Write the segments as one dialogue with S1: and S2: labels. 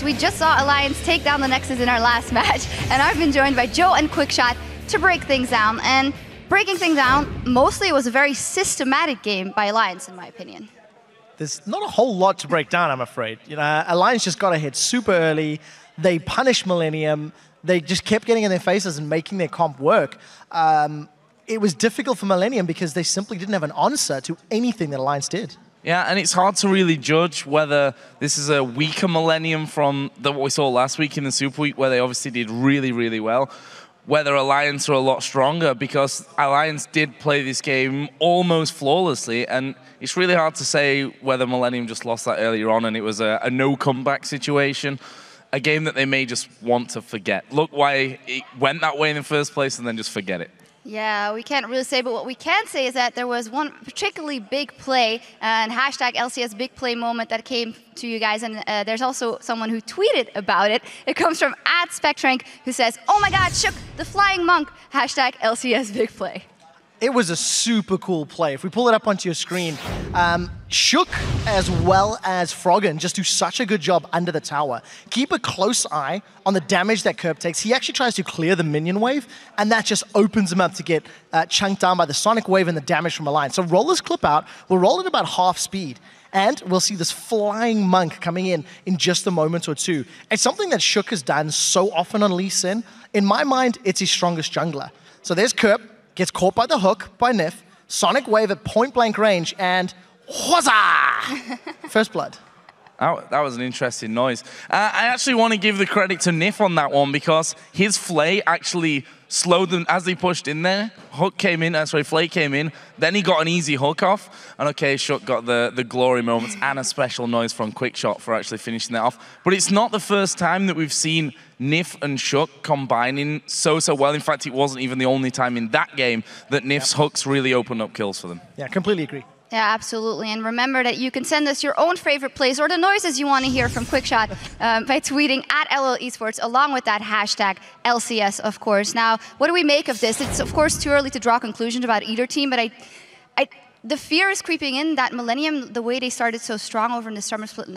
S1: we just saw Alliance take down the Nexus in our last match, and I've been joined by Joe and Quickshot to break things down. And breaking things down, mostly it was a very systematic game by Alliance, in my opinion.
S2: There's not a whole lot to break down, I'm afraid. You know, Alliance just got ahead super early. They punished Millennium. They just kept getting in their faces and making their comp work. It was difficult for Millennium because they simply didn't have an answer to anything that Alliance did.
S3: Yeah, and it's hard to really judge whether this is a weaker Millennium from what we saw last week in the Super Week, where they obviously did really, really well, whether Alliance are a lot stronger, because Alliance did play this game almost flawlessly, and it's really hard to say whether Millennium just lost that earlier on and it was a no comeback situation, a game that they may just want to forget. Look why it went that way in the first place and then just forget it.
S1: Yeah, we can't really say, but what we can say is that there was one particularly big play, and hashtag LCS big play moment that came to you guys, and there's also someone who tweeted about it. It comes from @Spectrank, who says, "Oh my god, Shook, the flying monk, hashtag LCS big play."
S2: It was a super cool play. If we pull it up onto your screen, Shook as well as Froggen just do such a good job under the tower. Keep a close eye on the damage that Kerp takes. He actually tries to clear the minion wave, and that just opens him up to get chunked down by the Sonic wave and the damage from Alliance. So roll this clip out. We'll roll it about half speed, and we'll see this flying monk coming in just a moment or two. It's something that Shook has done so often on Lee Sin. In my mind, it's his strongest jungler. So there's Kerp. Gets caught by the hook by Nif, Sonic Wave at point-blank range, and whazza! First blood.
S3: That was an interesting noise. I actually want to give the credit to Nif on that one, because his Flay actually slowed them as they pushed in there. Hook came in, Flay came in, then he got an easy hook off, and okay, Shook got the glory moments and a special noise from Quickshot for actually finishing that off. But it's not the first time that we've seen Nif and Shook combining so well. In fact, it wasn't even the only time in that game that Nif's hooks really opened up kills for them.
S2: Yeah, completely agree.
S1: Yeah, absolutely. And remember that you can send us your own favorite plays or the noises you want to hear from Quickshot by tweeting @LOL Esports along with that hashtag LCS, of course. Now, what do we make of this? It's, of course, too early to draw conclusions about either team, but the fear is creeping in that Millennium, the way they started so strong over in the summer split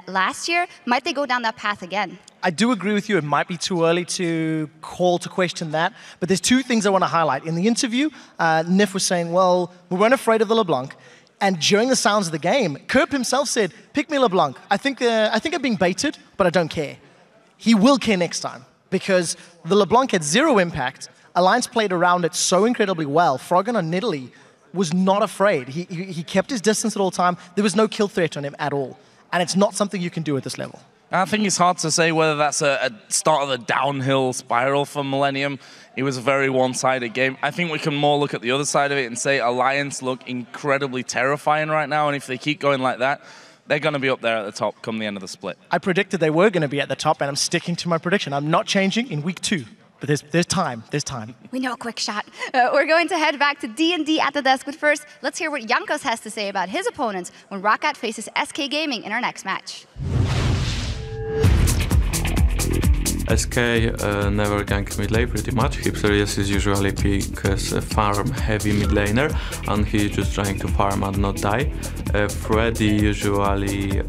S1: last year, might they go down that path again?
S2: I do agree with you. It might be too early to call to question that. But there's two things I want to highlight. In the interview, Nif was saying, well, we weren't afraid of the LeBlanc. And during the sounds of the game, Kerp himself said, pick me LeBlanc. I think I'm being baited, but I don't care. He will care next time, because the LeBlanc had 0 impact. Alliance played around it so incredibly well. Froggen on Nidalee was not afraid. He kept his distance at all time. There was no kill threat on him at all. And it's not something you can do at this level.
S3: I think it's hard to say whether that's a start of the downhill spiral for Millennium. It was a very one-sided game. I think we can more look at the other side of it and say Alliance look incredibly terrifying right now, and if they keep going like that, they're going to be up there at the top come the end of the split.
S2: I predicted they were going to be at the top, and I'm sticking to my prediction. I'm not changing in week 2. But there's time. There's time.
S1: We know, Quickshot. We're going to head back to D&D at the desk. But first, let's hear what Jankos has to say about his opponents when ROCCAT faces SK Gaming in our next match.
S4: SK never gank mid lane pretty much. Jesiz usually picks a farm heavy mid laner, and he's just trying to farm and not die. Freddy usually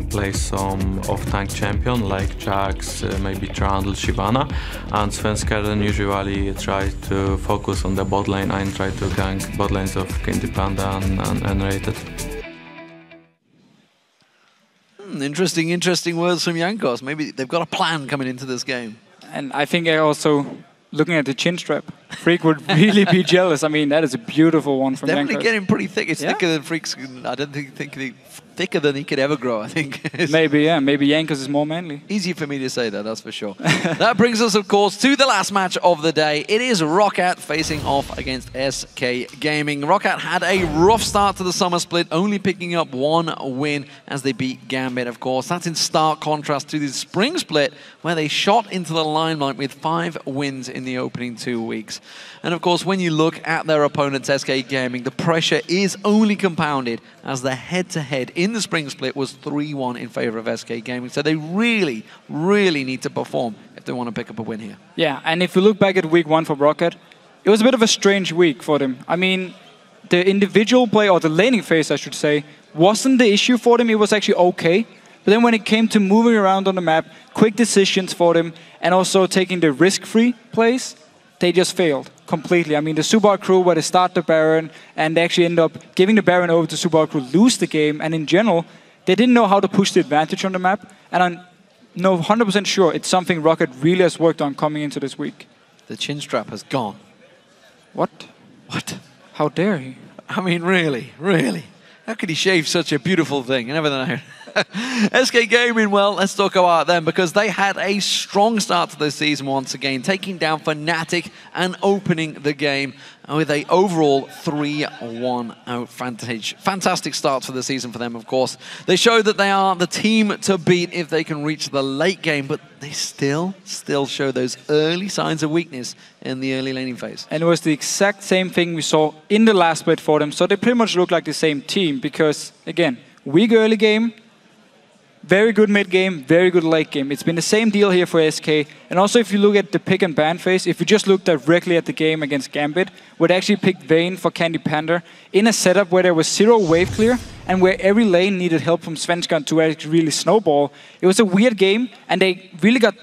S4: plays some off-tank champion like Jax, maybe Trundle, Shyvana, and Svenskeren usually tries to focus on the bot lane and try to gank bot lanes of CandyPanda and Rated.
S5: Interesting words from Jankos. Maybe they've got a plan coming into this game.
S6: And I think also, looking at the chin strap, Freak would really be jealous. I mean, that is a beautiful one from Jankos.
S5: Definitely getting pretty thick. It's thicker than Freak's. I don't think thicker than he could ever grow, I think.
S6: Maybe, yeah. Maybe Jankos is more manly.
S5: Easy for me to say that, that's for sure. That brings us, of course, to the last match of the day. It is ROCCAT facing off against SK Gaming. ROCCAT had a rough start to the summer split, only picking up 1 win as they beat Gambit, of course. That's in stark contrast to the spring split, where they shot into the limelight with 5 wins in the opening 2 weeks. And of course, when you look at their opponents, SK Gaming, the pressure is only compounded as the head-to-head in the spring split was 3-1 in favor of SK Gaming. So they really, really need to perform if they want to pick up a win here.
S6: Yeah, and if you look back at week 1 for ROCCAT, it was a bit of a strange week for them. I mean, the individual play, or the laning phase, I should say, wasn't the issue for them. It was actually okay. But then when it came to moving around on the map, quick decisions for them, and also taking the risk-free plays, they just failed completely. I mean, the Subar crew, where they start the Baron, and they actually end up giving the Baron over to Subar crew, lose the game, and in general, they didn't know how to push the advantage on the map, and I'm 100% sure it's something ROCCAT really has worked on coming into this week.
S5: The chin strap has gone.
S6: What?
S5: What?
S6: How dare he?
S5: I mean, really? How could he shave such a beautiful thing? I never know. SK Gaming, well, let's talk about them because they had a strong start to the season once again, taking down Fnatic and opening the game with an overall 3-1 advantage. Fantastic start for the season for them, of course. They show that they are the team to beat if they can reach the late game, but they still show those early signs of weakness in the early laning phase.
S6: And it was the exact same thing we saw in the last split for them, so they pretty much look like the same team because, again, weak early game, very good mid game, very good late game. It's been the same deal here for SK. And also if you look at the pick and ban phase, if you just look directly at the game against Gambit, where they actually picked Vayne for CandyPanda in a setup where there was 0 wave clear and where every lane needed help from Svenskeren to actually really snowball. It was a weird game and they really got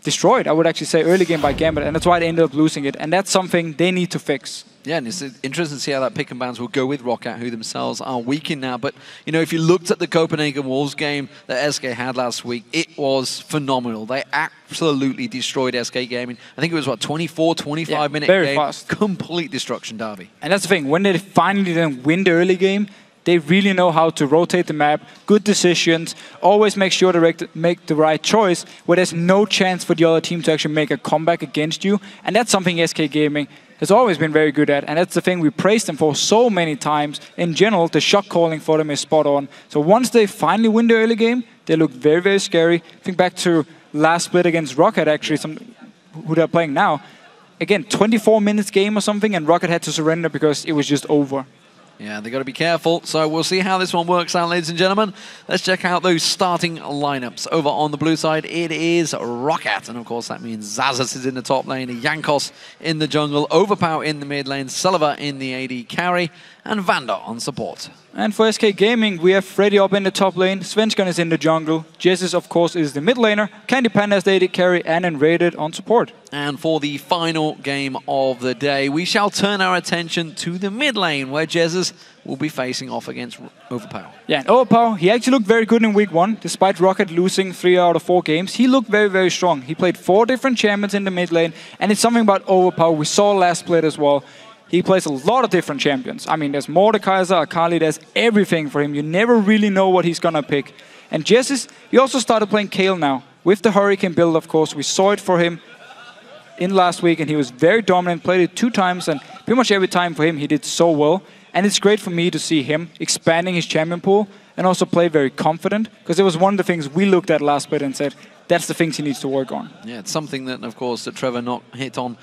S6: destroyed, I would actually say, early game by Gambit, and that's why they ended up losing it. And that's something they need to fix.
S5: Yeah, and it's interesting to see how that pick and bans will go with ROCCAT, who themselves are weakened now. But, you know, if you looked at the Copenhagen Wolves game that SK had last week, it was phenomenal. They absolutely destroyed SK Gaming. I think it was, what, 24, 25-minute
S6: very
S5: game?
S6: Fast.
S5: Complete destruction, Derby.
S6: And that's the thing. When they finally then win the early game, they really know how to rotate the map, good decisions, always make sure to make the right choice where there's no chance for the other team to actually make a comeback against you. And that's something SK Gaming has always been very good at, and that's the thing we praised them for so many times. In general, the shot calling for them is spot on. So once they finally win the early game, they look very, very scary. Think back to last split against ROCCAT, actually, who they're playing now. Again, 24 minutes game or something, and ROCCAT had to surrender because it was just over.
S5: Yeah, they got to be careful. So we'll see how this one works out, ladies and gentlemen. Let's check out those starting lineups. Over on the blue side, it is ROCCAT. And of course, that means Xaxus is in the top lane, Jankos in the jungle, Overpow in the mid lane, Celaver in the AD carry, and VandeR on support.
S6: And for SK Gaming, we have Freddy up in the top lane, Svenskeren is in the jungle, Jesiz, of course, is the mid laner, CandyPanda is the AD carry, and Enraided on support.
S5: And for the final game of the day, we shall turn our attention to the mid lane, where Jesiz will be facing off against Overpow.
S6: Yeah, and Overpow, he actually looked very good in week 1, despite ROCCAT losing 3 out of 4 games. He looked very, very strong. He played 4 different champions in the mid lane, and it's something about Overpow we saw last split as well. He plays a lot of different champions. I mean, there's Mordekaiser, Akali, there's everything for him. You never really know what he's gonna pick. And Jesiz, he also started playing Kayle now. With the Hurricane build, of course, we saw it for him in last week, and he was very dominant, played it 2 times, and pretty much every time for him, he did so well. And it's great for me to see him expanding his champion pool and also play very confident, because it was one of the things we looked at last bit and said, that's the things he needs to work on.
S5: Yeah, it's something that, of course, that Trevor not hit on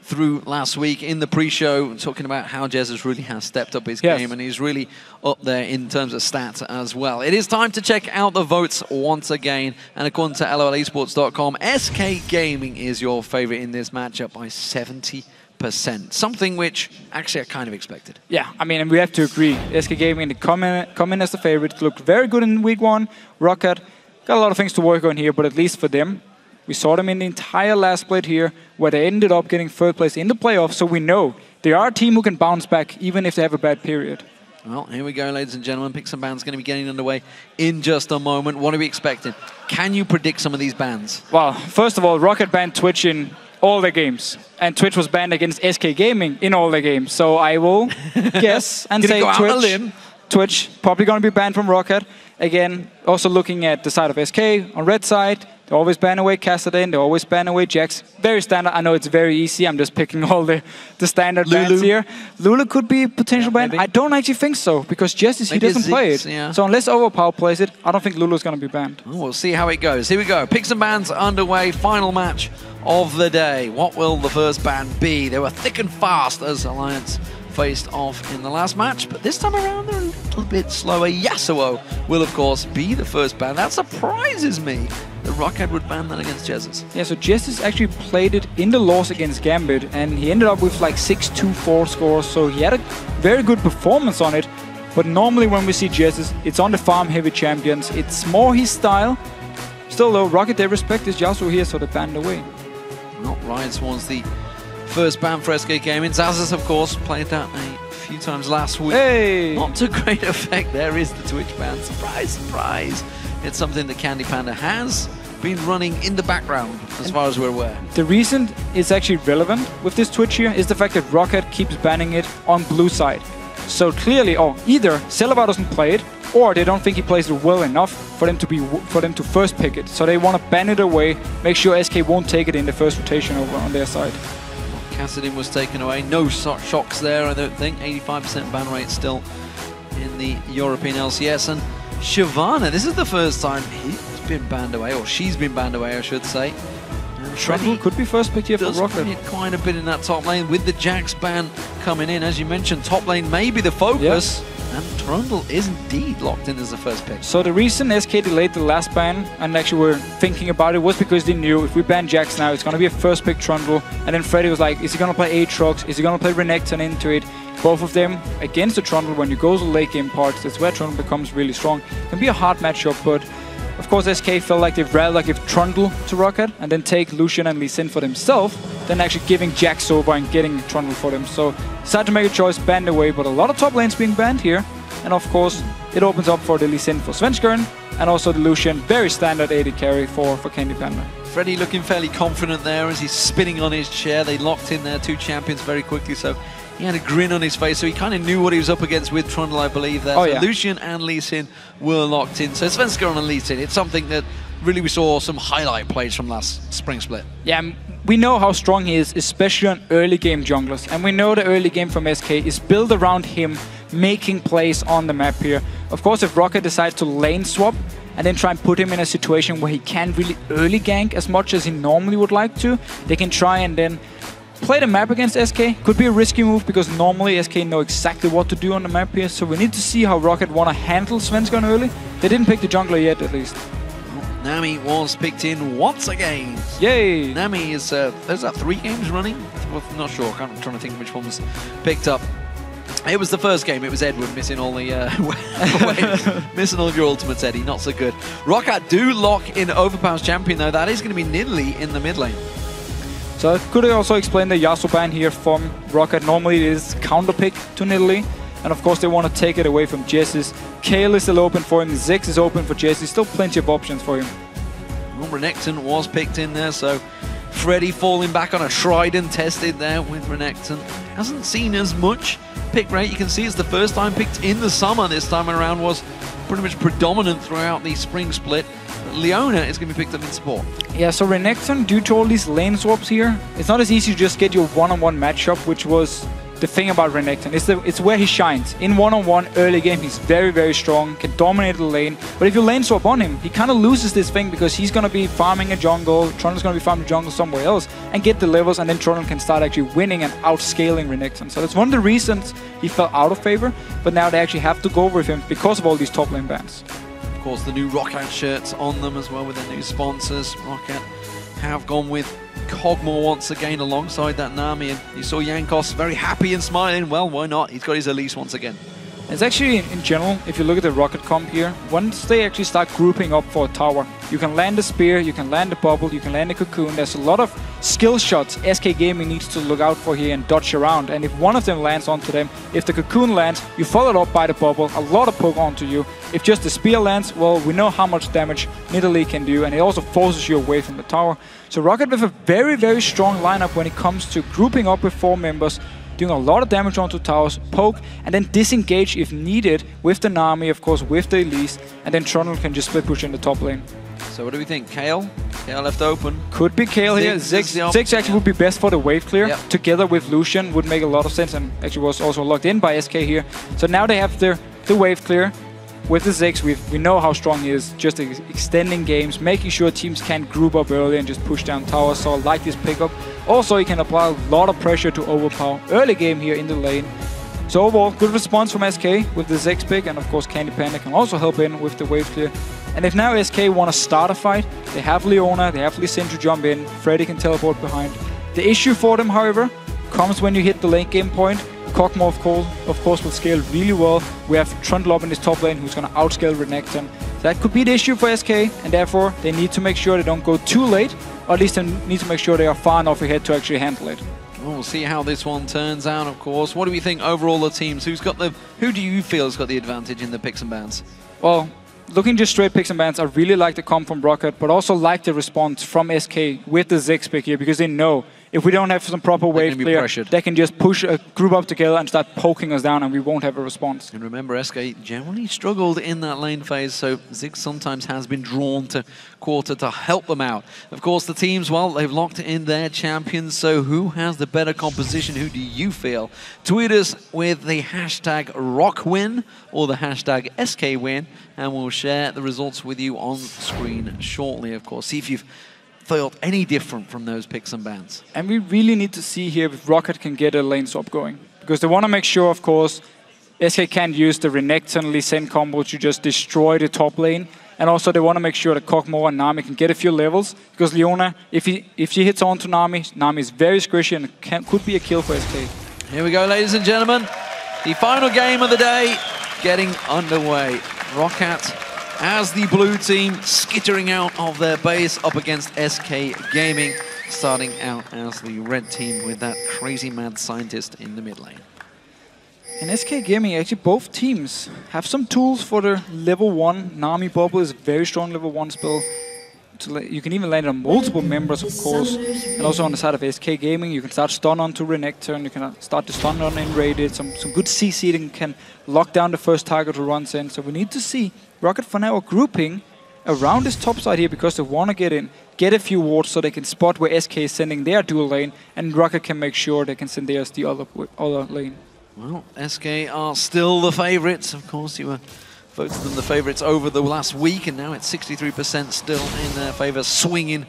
S5: through last week in the pre-show, talking about how Jesiz really has stepped up his game, and he's really up there in terms of stats as well. It is time to check out the votes once again, and according to LOLesports.com, SK Gaming is your favorite in this matchup by 70%. Something which actually I kind of expected.
S6: Yeah, I mean, and we have to agree. SK Gaming come in as the favorite. Looked very good in week 1. ROCCAT got a lot of things to work on here, but at least for them, we saw them in the entire last split here, where they ended up getting 3rd place in the playoffs, so we know they are a team who can bounce back even if they have a bad period.
S5: Well, here we go, ladies and gentlemen. Picks and bans going to be getting underway in just a moment. What are we expecting? Can you predict some of these bans?
S6: Well, first of all, ROCCAT banned Twitch in all their games, and Twitch was banned against SK Gaming in all their games. So I will guess and say Twitch probably going to be banned from ROCCAT. Again, also looking at the side of SK, on red side, they always ban away Kassadin, they always ban away Jax. Very standard. I know it's very easy. I'm just picking all the standard bans here. Lulu could be potential ban. I don't actually think so, because Jesiz, he doesn't play it.
S5: Yeah.
S6: So unless Overpow plays it, I don't think Lulu's going to be banned.
S5: Oh, we'll see how it goes. Here we go. Picks and bans underway. Final match of the day. What will the first ban be? They were thick and fast as Alliance faced off in the last match, but this time around they're a little bit slower. Yasuo will, of course, be the first ban. That surprises me that ROCCAT would ban that against Jesiz.
S6: Yeah, so Jesiz actually played it in the loss against Gambit, and he ended up with like 6-2-4 scores, so he had a very good performance on it. But normally when we see Jesiz, it's on the farm-heavy champions. It's more his style. Still though, ROCCAT, they respect this Yasuo here, so they banned away.
S5: Not right towards the first ban for SK Gaming. Xaxus, of course, played that a few times last week.
S6: Hey!
S5: Not to great effect. There is the Twitch ban. Surprise, surprise. It's something that CandyPanda has been running in the background, as far as we're aware.
S6: The reason it's actually relevant with this Twitch here is the fact that ROCCAT keeps banning it on blue side. So clearly, either Celaver doesn't play it, or they don't think he plays it well enough for them to first pick it. So they want to ban it away, make sure SK won't take it in the first rotation over on their side.
S5: Cassidin was taken away. No shocks there, I don't think. 85% ban rate still in the European LCS. And Shyvana, this is the first time he's been banned away, or she's been banned away, I should say.
S6: Trundle could be first pick here for ROCCAT.
S5: Hit quite a bit in that top lane with the Jax ban coming in. As you mentioned, top lane may be the focus. Yep. And Trundle is indeed locked in as the first pick.
S6: So the reason SK delayed the last ban, and actually were thinking about it, was because they knew if we ban Jax now, it's going to be a first pick Trundle. And then Freddy was like, is he going to play Aatrox? Is he going to play Renekton into it? Both of them against the Trundle, when you go to the late game parts, that's where Trundle becomes really strong. It can be a hard matchup, but of course SK felt like they'd rather give Trundle to ROCCAT and then take Lucian and Elise for themselves than actually giving Jax over and getting Trundle for them. So decided to make a choice, banned away, but a lot of top lanes being banned here. And of course, it opens up for the Elise for Svenskeren and also the Lucian, very standard AD carry for CandyPanda.
S5: Freddy looking fairly confident there as he's spinning on his chair. They locked in their two champions very quickly, so he had a grin on his face, so he kind of knew what he was up against with Trundle, I believe. There.
S6: Oh,
S5: so
S6: yeah.
S5: Lucian and Leesin were locked in. So Svenskeren and Leesin, it's something that really we saw some highlight plays from last spring split.
S6: Yeah, we know how strong he is, especially on early game junglers. And we know the early game from SK is built around him making plays on the map here. Of course, if ROCCAT decides to lane swap and then try and put him in a situation where he can't really early gank as much as he normally would like to, they can try and then play the map against SK. Could be a risky move because normally SK know exactly what to do on the map here. So we need to see how ROCCAT want to handle Svenskeren early. They didn't pick the jungler yet, at least.
S5: Nami was picked in once again.
S6: Yay!
S5: Nami is, there's that 3 games running? Well, I'm not sure, I'm trying to think which one was picked up. It was the first game, it was Edward missing all the missing all of your ultimates, Eddie, not so good. ROCCAT do lock in Overpow's champion though, that is going to be Nidalee in the mid lane.
S6: So could I also explain the Yasuo ban here from ROCCAT? Normally it is counter pick to Nidalee. And of course they want to take it away from Jesiz. Kayle is still open for him, Ziggs is open for Jesiz, still plenty of options for him.
S5: Well, Renekton was picked in there, so Freddy falling back on a Trident tested there with Renekton. Hasn't seen as much pick rate. You can see it's the first time picked in the summer this time around, was pretty much predominant throughout the spring split. Leona is going to be picked up in support.
S6: Yeah, so Renekton, due to all these lane swaps here, it's not as easy to just get your one-on-one matchup, which was the thing about Renekton. It's where he shines. In one-on-one early game, he's very, very strong, can dominate the lane. But if you lane swap on him, he kind of loses this thing because he's going to be farming a jungle, Trundle's going to be farming a jungle somewhere else, and get the levels, and then Trundle can start actually winning and outscaling Renekton. So that's one of the reasons he fell out of favor, but now they actually have to go with him because of all these top lane bans.
S5: Of course, the new ROCCAT shirts on them as well with their new sponsors. ROCCAT have gone with Kog'Maw once again alongside that Nami, and you saw Jankos very happy and smiling. Well, why not? He's got his Elise once again.
S6: It's actually, in general, if you look at the ROCCAT comp here, once they actually start grouping up for a tower, you can land the spear, you can land the bubble, you can land the cocoon. There's a lot of skill shots SK Gaming needs to look out for here and dodge around. And if one of them lands onto them, if the cocoon lands, you follow it up by the bubble, a lot of poke onto you. If just the spear lands, well, we know how much damage Nidalee can do, and it also forces you away from the tower. So ROCCAT with a very, very strong lineup when it comes to grouping up with 4 members, doing a lot of damage onto towers, poke, and then disengage if needed with the Nami, of course, with the Elise, and then Trundle can just split push in the top lane.
S5: So what do we think? Kayle? Kayle left open.
S6: Could be Kayle here. Ziggs actually would be best for the wave clear.
S5: Yep.
S6: Together with Lucian would make a lot of sense, and actually was also locked in by SK here. So now they have the wave clear. With the Ziggs, we know how strong he is, just extending games, making sure teams can't group up early and just push down towers, so I like this pickup. Also, he can apply a lot of pressure to Overpow early game here in the lane. So overall, good response from SK with the Ziggs pick, and of course CandyPanda can also help in with the wave clear. And if now SK want to start a fight, they have Leona, they have Elise to jump in, Freddy can teleport behind. The issue for them, however, comes when you hit the late game point. Kog'Maw, of course, will scale really well. We have Trundle up in his top lane, who's going to outscale Renekton. That could be the issue for SK, and therefore they need to make sure they don't go too late, or at least they need to make sure they are far enough ahead to actually handle it.
S5: Well, we'll see how this one turns out, of course. What do we think overall the teams? Who do you feel has got the advantage in the picks and bans?
S6: Well, looking just straight picks and bans, I really like the comp from ROCCAT, but also like the response from SK with the Ziggs pick here, because they know if we don't have some proper wave clear, they can just push a group up together and start poking us down, and we won't have a response.
S5: And remember, SK generally struggled in that lane phase, so Ziggs sometimes has been drawn to quarter to help them out. Of course, the teams, well, they've locked in their champions, so who has the better composition? Who do you feel? Tweet us with the hashtag ROCWin or the hashtag SKWin, and we'll share the results with you on screen shortly, of course. See if you've felt any different from those picks and bans.
S6: And we really need to see here if ROCCAT can get a lane swap going, because they want to make sure, of course, SK can't use the Renekton Lee combo to just destroy the top lane, and also they want to make sure that Kog'Maw and Nami can get a few levels, because Leona, if she hits on to Nami, Nami is very squishy and could be a kill for SK.
S5: Here we go, ladies and gentlemen. The final game of the day getting underway. ROCCAT as the blue team skittering out of their base up against SK Gaming, starting out as the red team with that crazy mad scientist in the mid lane.
S6: In SK Gaming, actually both teams have some tools for their level 1. Nami Bubble is a very strong level 1 spell. You can even land on multiple members, of course. And also on the side of SK Gaming, you can start stun onto Renekton, you can start to stun on Enraided. Some good CC that can lock down the first target who runs in. So we need to see ROCCAT for now are grouping around this top side here because they want to get in, get a few wards so they can spot where SK is sending their dual lane, and ROCCAT can make sure they can send theirs the other lane.
S5: Well, SK are still the favorites. Of course, you were voted them the favorites over the last week, and now it's 63% still in their favor, swinging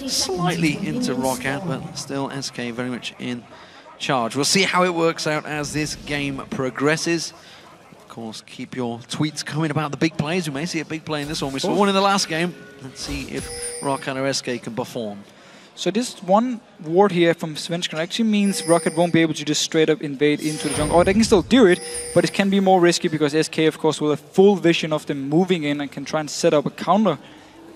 S5: slightly into ROCCAT, but still SK very much in charge. We'll see how it works out as this game progresses. Of course, keep your tweets coming about the big plays. We may see a big play in this one. We saw one in the last game. Let's see if ROCCAT or SK can perform.
S6: So this one ward here from Svenskeren actually means ROCCAT won't be able to just straight up invade into the jungle. Or they can still do it, but it can be more risky because SK, of course, will have full vision of them moving in and can try and set up a counter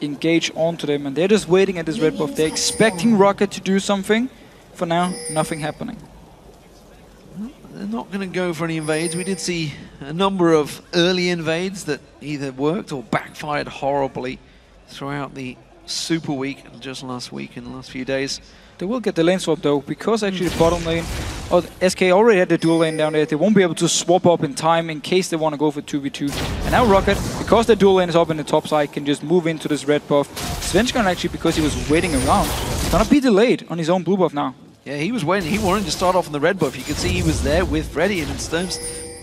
S6: engage onto them. And they're just waiting at this red buff. They're expecting ROCCAT to do something. For now, nothing happening.
S5: They're not going to go for any invades. We did see a number of early invades that either worked or backfired horribly throughout the Super Week, just last week, in the last few days.
S6: They will get the lane swap though, because actually the bottom lane, SK already had the dual lane down there. They won't be able to swap up in time in case they want to go for 2v2. And now ROCCAT, because the dual lane is up in the top side, can just move into this red buff. Svenskeren actually, because he was waiting around, is gonna be delayed on his own blue buff now.
S5: Yeah, he was waiting. He wanted to start off on the red buff. You could see he was there with Freddy, and Sturms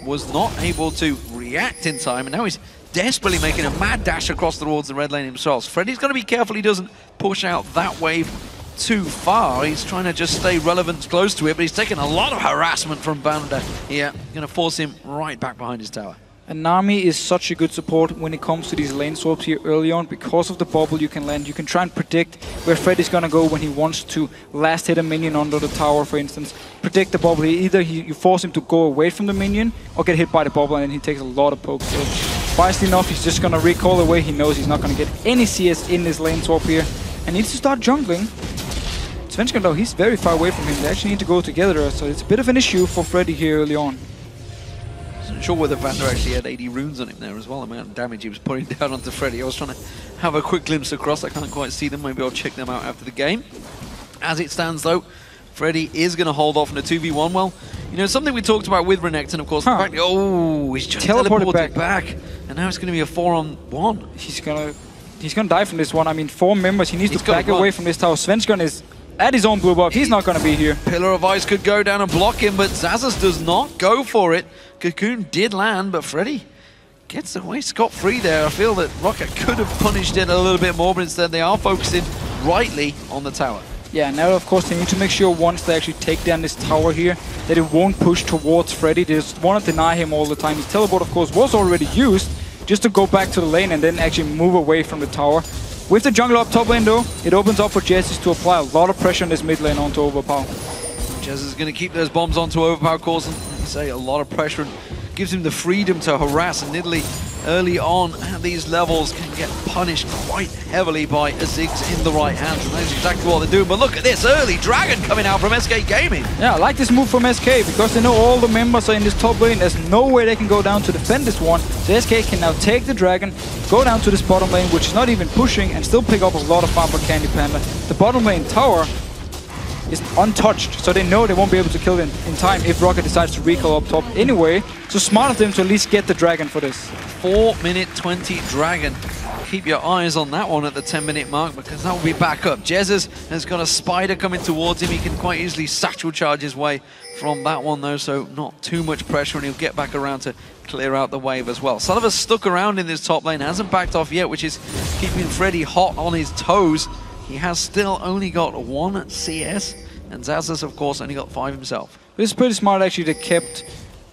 S5: was not able to react in time, and now he's desperately making a mad dash across towards the red lane himself. Freddy's got to be careful he doesn't push out that wave too far. He's trying to just stay relevant close to it, but he's taking a lot of harassment from VandeR here. Going to force him right back behind his tower.
S6: And Nami is such a good support when it comes to these lane swaps here early on. Because of the bubble you can land, you can try and predict where Freddy's gonna go when he wants to last hit a minion under the tower, for instance. Predict the bubble. Either you force him to go away from the minion or get hit by the bubble, and then he takes a lot of pokes. So, wisely enough, he's just gonna recall away. He knows he's not gonna get any CS in this lane swap here, and needs to start jungling. Svenskeren though, he's very far away from him. They actually need to go together, so it's a bit of an issue for Freddy here early on.
S5: I'm sure whether VandeR actually had 80 runes on him there as well, the amount of damage he was putting down onto Freddy. I was trying to have a quick glimpse across, I can't quite see them, maybe I'll check them out after the game. As it stands though, Freddy is going to hold off in a 2v1. Well, you know, something we talked about with Renekton, of course, the fact, oh, he's just teleported back, and now it's going to be a 4-on-1.
S6: He's gonna die from this one. I mean, 4 members, he needs to back away from this tower. Svenskeren is at his own blue buff, he's not going to be here.
S5: Pillar of Ice could go down and block him, but Xaxus does not go for it. Cocoon did land, but Freddy gets away scot-free there. I feel that ROCCAT could have punished it a little bit more, but instead they are focusing rightly on the tower.
S6: Yeah, now of course they need to make sure once they actually take down this tower here, that it won't push towards Freddy. They just want to deny him all the time. His teleport, of course, was already used just to go back to the lane and then actually move away from the tower. With the jungle up top lane though, it opens up for Jesiz to apply a lot of pressure on this mid lane onto Overpow.
S5: Jesiz is going to keep those bombs onto Overpow, causing you say, a lot of pressure and gives him the freedom to harass. And Nidalee early on at these levels can get punished quite heavily by a Ziggs in the right hands, and that's exactly what they're doing. But look at this early Dragon coming out from SK Gaming.
S6: Yeah, I like this move from SK because they know all the members are in this top lane. There's no way they can go down to defend this one. So SK can now take the Dragon, go down to this bottom lane, which is not even pushing, and still pick up a lot of farm for CandyPanda. The bottom lane tower is untouched, so they know they won't be able to kill it in time if ROCCAT decides to recall up top anyway. So smart of them to at least get the Dragon for this.
S5: 4-minute 20 Dragon. Keep your eyes on that one at the 10-minute mark, because that will be back up. Jesiz has got a spider coming towards him. He can quite easily satchel charge his way from that one though, so not too much pressure, and he'll get back around to clear out the wave as well. Celaver's stuck around in this top lane, hasn't backed off yet, which is keeping Freddy hot on his toes. He has still only got 1 CS, and Xaxus, of course, only got 5 himself.
S6: This is pretty smart actually. They kept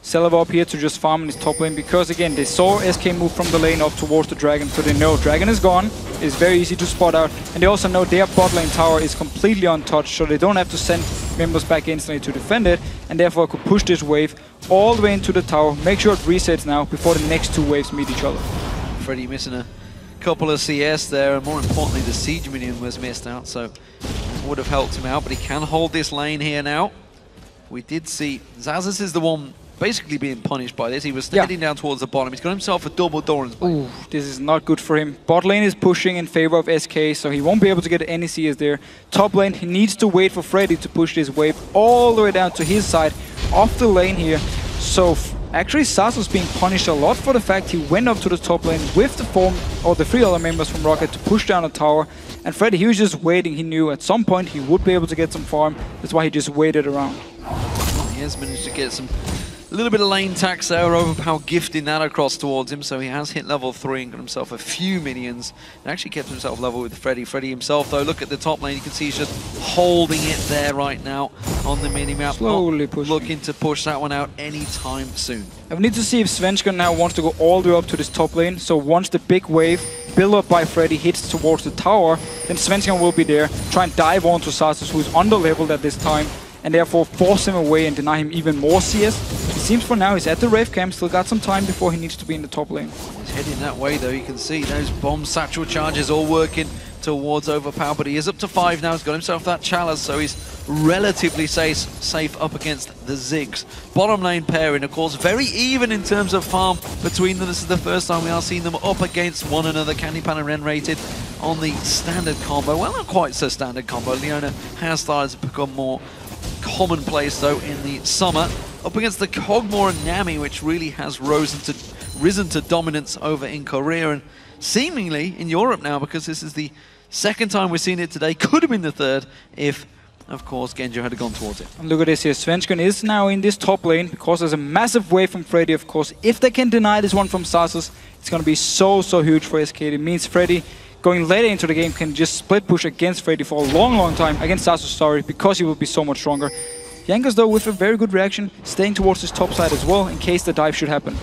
S6: Celaver up here to just farm in his top lane because, again, they saw SK move from the lane up towards the Dragon, so they know Dragon is gone. It's very easy to spot out, and they also know their bot lane tower is completely untouched, so they don't have to send members back instantly to defend it, and therefore could push this wave all the way into the tower, make sure it resets now before the next 2 waves meet each other.
S5: Freddy missing a couple of CS there, and more importantly the siege minion was missed out, so would have helped him out, but he can hold this lane here now. We did see Xaxus is the one basically being punished by this. He was heading down towards the bottom. He's got himself a double Doran's Blade.
S6: Ooh, this is not good for him. Bot lane is pushing in favor of SK, so he won't be able to get any CS there. Top lane, he needs to wait for Freddy to push this wave all the way down to his side of the lane here. So actually Xaxus being punished a lot for the fact he went up to the top lane with the 3 other members from ROCCAT to push down the tower. And Freddy, he was just waiting. He knew at some point he would be able to get some farm. That's why he just waited around.
S5: He has managed to get a little bit of lane tax there. Overpow gifting that across towards him, so he has hit level 3 and got himself a few minions and actually kept himself level with Freddy. Freddy himself though, look at the top lane, you can see he's just holding it there right now on the mini-map.
S6: Slowly pushing.
S5: Looking to push that one out anytime soon.
S6: I need to see if Svenskeren now wants to go all the way up to this top lane, so once the big wave built up by Freddy hits towards the tower, then Svenskeren will be there, try and dive onto Xaxus, who is under-leveled at this time, and therefore force him away and deny him even more CS. It seems for now he's at the Wraith camp, still got some time before he needs to be in the top lane.
S5: He's heading that way though, you can see those bomb satchel charges all working towards Overpow, but he is up to 5 now. He's got himself that chalice, so he's relatively safe up against the Ziggs. Bottom lane pairing, of course, very even in terms of farm between them. This is the first time we are seeing them up against one another. CandyPanda and Ren rated on the standard combo. Well, not quite so standard combo. Leona has started to become more commonplace though in the summer. Up against the Kog'Maw and Nami, which really has risen to dominance over in Korea and seemingly in Europe now, because this is the 2nd time we've seen it today. Could have been the 3rd if, of course, Genjo had gone towards it.
S6: And look at this here. Svenskeren is now in this top lane because there's a massive wave from Freddy, of course. If they can deny this one from Xaxus, it's going to be so huge for SK. It means Freddy going later into the game can just split push against Freddy for a long time, against Xaxus, sorry, because he will be so much stronger. Jankos, though, with a very good reaction, staying towards his top side as well, in case the dive should happen.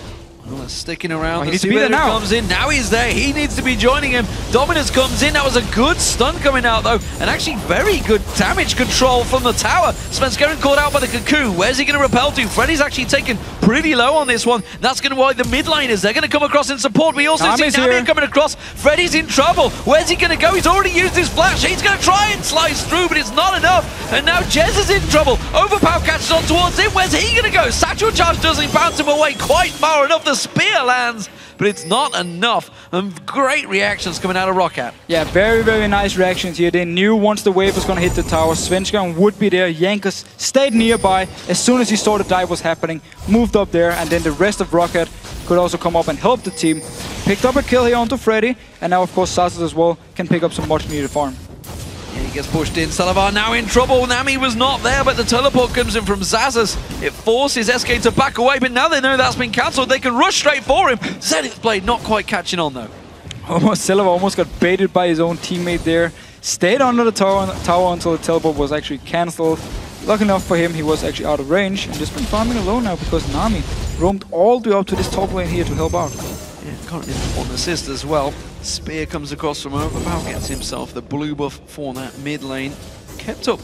S5: Well, sticking around.
S6: He needs to be there now.
S5: Comes in. Now he's there. He needs to be joining him. Dominus comes in. That was a good stun coming out, though. And actually very good damage control from the tower. Svenskeren caught out by the cocoon. Where's he going to repel to? Freddy's actually taken pretty low on this one. That's going to why the mid laners, they're going to come across in support. We also see Nami coming across. Freddy's in trouble. Where's he going to go? He's already used his flash. He's going to try and slice through, but it's not enough. And now Jez is in trouble. Overpow catches on towards him. Where's he going to go? Satchel charge doesn't bounce him away quite far enough. The spear lands, but it's not enough. And great reactions coming out of ROCCAT.
S6: Yeah, very nice reactions here. They knew once the wave was going to hit the tower, Svenskeren would be there. Jankos stayed nearby as soon as he saw the dive was happening, moved up there, and then the rest of ROCCAT could also come up and help the team. Picked up a kill here onto Freddy, and now of course Xaxus as well can pick up some much needed farm.
S5: Yeah, he gets pushed in. Celaver now in trouble. Nami was not there, but the teleport comes in from Xaxus. It forces SK to back away, but now they know that's been cancelled. They can rush straight for him. Zenith's blade not quite catching on though.
S6: Celaver almost got baited by his own teammate there. Stayed under the tower until the teleport was actually cancelled. Lucky enough for him, he was actually out of range and just been farming alone now because Nami roamed all the way up to this top lane here to help out.
S5: Yeah, got an important assist as well. Spear comes across from Overpow, gets himself the blue buff for that mid lane. Kept up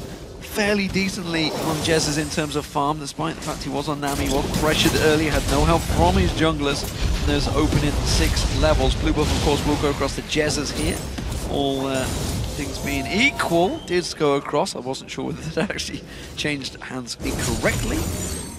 S5: fairly decently on Jesiz in terms of farm, despite the fact he was on Nami, was pressured early, had no help from his junglers. There's opening 6 levels. Blue buff, of course, will go across to Jesiz here. All things being equal, did go across. I wasn't sure whether it actually changed hands incorrectly,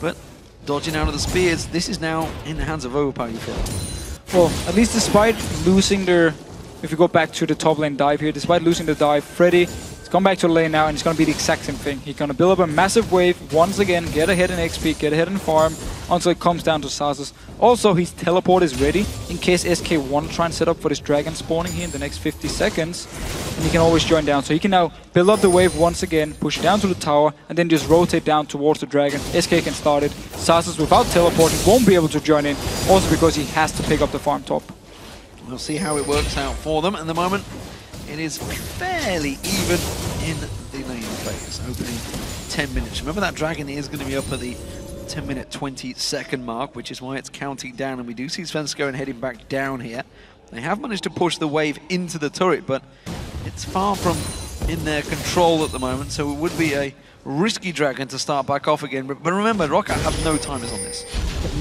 S5: but dodging out of the spears, this is now in the hands of Overpow, you feel.
S6: Well, at least despite losing their, if you go back to the top lane dive here, despite losing the dive, Freddy has come back to the lane now and it's going to be the exact same thing. He's going to build up a massive wave once again, get ahead in XP, get ahead in farm, until it comes down to Xaxus. Also, his teleport is ready in case SK want to try and set up for this dragon spawning here in the next 50 seconds. And he can always join down. So he can now build up the wave once again, push down to the tower, and then just rotate down towards the dragon. SK can start it. Xaxus without teleporting won't be able to join in, also because he has to pick up the farm top.
S5: We'll see how it works out for them. At the moment, it is fairly even in the lane phase, opening 10 minutes. Remember that dragon is going to be up at the 10-minute 20-second mark, which is why it's counting down, and we do see Svenskeren heading back down here. They have managed to push the wave into the turret, but it's far from in their control at the moment, so it would be a risky dragon to start back off again. But remember, ROCCAT have no timers on this.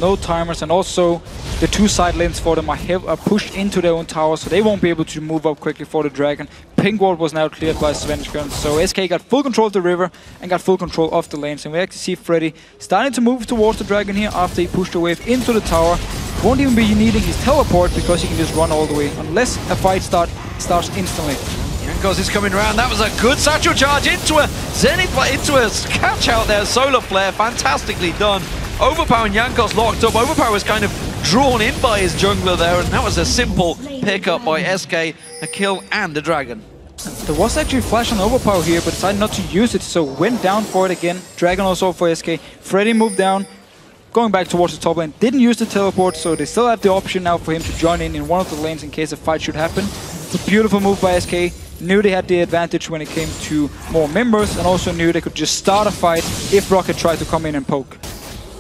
S6: No timers, and also the 2 side lanes for them are pushed into their own tower, so they won't be able to move up quickly for the dragon. Pink ward was now cleared by Svenskeren, so SK got full control of the river and got full control of the lanes. And we actually see Freddy starting to move towards the dragon here after he pushed the wave into the tower. Won't even be needing his teleport because he can just run all the way, unless a fight starts instantly.
S5: Jankos is coming around. That was a good satchel charge into a Zenith, into a catch out there. Solar Flare, fantastically done. Overpow and Jankos locked up. Overpow was kind of drawn in by his jungler there, and that was a simple pickup by SK, a kill and a dragon.
S6: There was actually a flash on Overpow here, but decided not to use it, so went down for it again. Dragon also for SK. Freddy moved down, going back towards the top lane. Didn't use the teleport, so they still have the option now for him to join in one of the lanes in case a fight should happen. It's a beautiful move by SK. Knew they had the advantage when it came to more members, and also knew they could just start a fight if ROCCAT tried to come in and poke.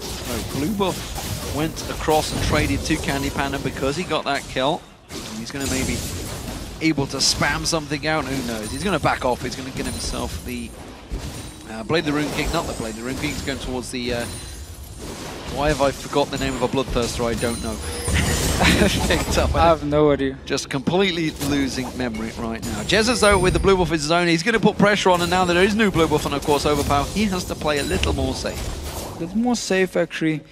S5: So Blue buff went across and traded to CandyPanda because he got that kill. And he's going to maybe able to spam something out, who knows. He's going to back off, he's going to get himself the Blade the Rune King, not the Blade the Rune King, he's going towards the... why have I forgot the name of a Bloodthirster? I don't know.
S6: I have no idea.
S5: Just completely losing memory right now. Jesiz, though, with the blue buff of his own, he's going to put pressure on, and now that there is new blue buff and, of course, Overpow, he has to play a little more safe.
S6: A little more safe, actually.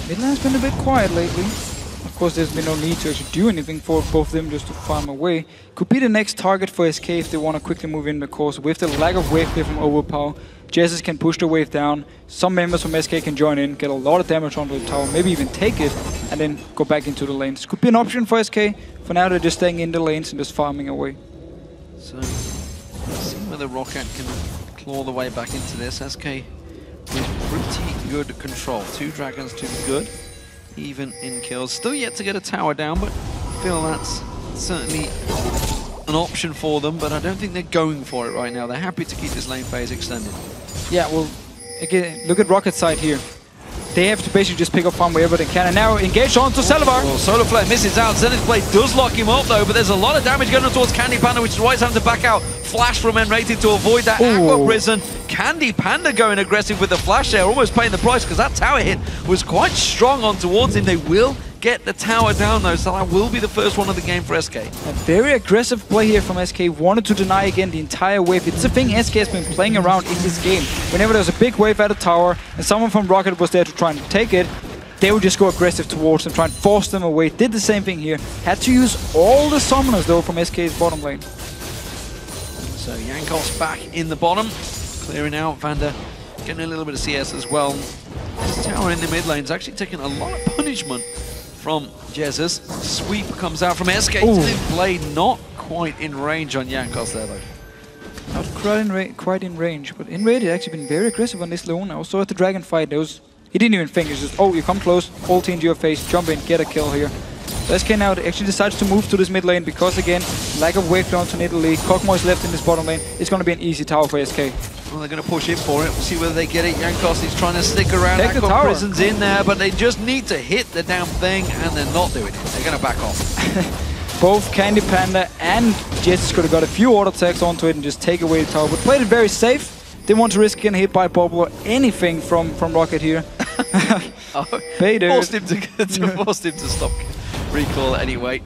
S6: Mid lane's been a bit quiet lately. Of course, there's been no need to actually do anything for both of them, just to farm away. Could be the next target for SK if they want to quickly move in, because with the lack of wave clear from Overpow, Jesiz can push the wave down. Some members from SK can join in, get a lot of damage onto the tower, maybe even take it, and then go back into the lanes. Could be an option for SK. For now, they're just staying in the lanes and just farming away.
S5: So, let's see whether ROCCAT can claw the way back into this. SK with pretty good control. 2 dragons to the good, even in kills. Still yet to get a tower down, but I feel that's certainly an option for them, but I don't think they're going for it right now. They're happy to keep this lane phase extended.
S6: Yeah, well, again, look at ROCCAT's side here. They have to basically just pick up farm wherever they can, and now engage on to Celaver.
S5: Well, Solar Flare misses out. Zenith Blade does lock him up, though, but there's a lot of damage going on towards CandyPanda, which is why he's having to back out. Flash from N-Rated to avoid that Aqua Prison. CandyPanda going aggressive with the flash there, almost paying the price, because that tower hit was quite strong on towards him. They will get the tower down, though, so that will be the first one of the game for SK.
S6: A very aggressive play here from SK. Wanted to deny again the entire wave. It's a thing SK has been playing around in this game. Whenever there's a big wave at a tower and someone from ROCCAT was there to try and take it, they would just go aggressive towards them, try and force them away. Did the same thing here. Had to use all the summoners, though, from SK's bottom lane.
S5: So Jankos back in the bottom, clearing out. VandeR getting a little bit of CS as well. This tower in the mid lane is actually taking a lot of punishment from Jesiz. Sweep comes out from SK. Blade not quite in range on Jankos there, though.
S6: Not quite in range, but in raid, actually been very aggressive on this lane. Also at the dragon fight, he didn't even think. It's just, oh, you come close, ulti into your face, jump in, get a kill here. So SK now actually decides to move to this mid lane because, again, lack of wave down to Nidalee. Kog'Maw is left in this bottom lane. It's going to be an easy tower for SK.
S5: Well, they're going to push in for it. We'll see whether they get it. Jankos is trying to stick around.
S6: Take the tower.
S5: Prison's in there, but they just need to hit the damn thing, and they're not doing it. They're going to back off.
S6: Both CandyPanda and Jesiz could have got a few auto attacks onto it and just take away the tower, but played it very safe. Didn't want to risk getting hit by a bubble or anything from ROCCAT here.
S5: Forced him to stop recall anyway.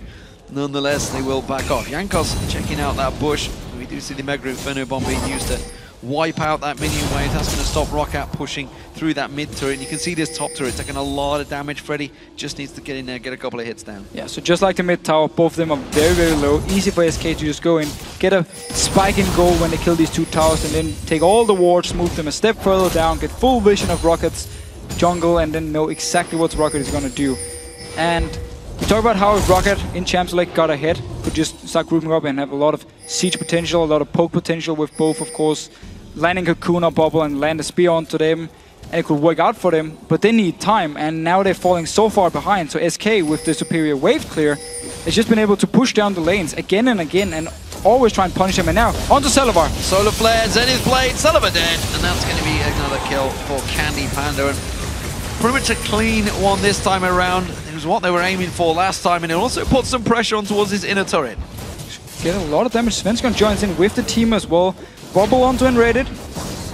S5: Nonetheless, they will back off. Jankos checking out that bush. We do see the Mega Inferno Bomb being used to wipe out that minion wave. That's going to stop ROCCAT pushing through that mid turret. And you can see this top turret taking a lot of damage. Freddy just needs to get in there, get a couple of hits down.
S6: Yeah, so just like the mid tower, both of them are very, very low. Easy for SK to just go in, get a spike and goal when they kill these two towers, and then take all the wards, move them a step further down, get full vision of ROCCAT's jungle, and then know exactly what ROCCAT is going to do. And we talk about how ROCCAT in Champs League got ahead, could just start grouping up and have a lot of siege potential, a lot of poke potential with both, of course, landing Cocoon or Bubble and land a spear onto them, and it could work out for them, but they need time, and now they're falling so far behind. So SK, with the superior wave clear, has just been able to push down the lanes again and again, and always try and punish them. And now, onto Celaver.
S5: Solar Flare, Zenith Blade, Celaver dead, and that's going to be another kill for CandyPanda. And pretty much a clean one this time around. It was what they were aiming for last time, and it also put some pressure on towards his inner turret.
S6: Get a lot of damage. Svenskeren joins in with the team as well. Bubble onto Enrated.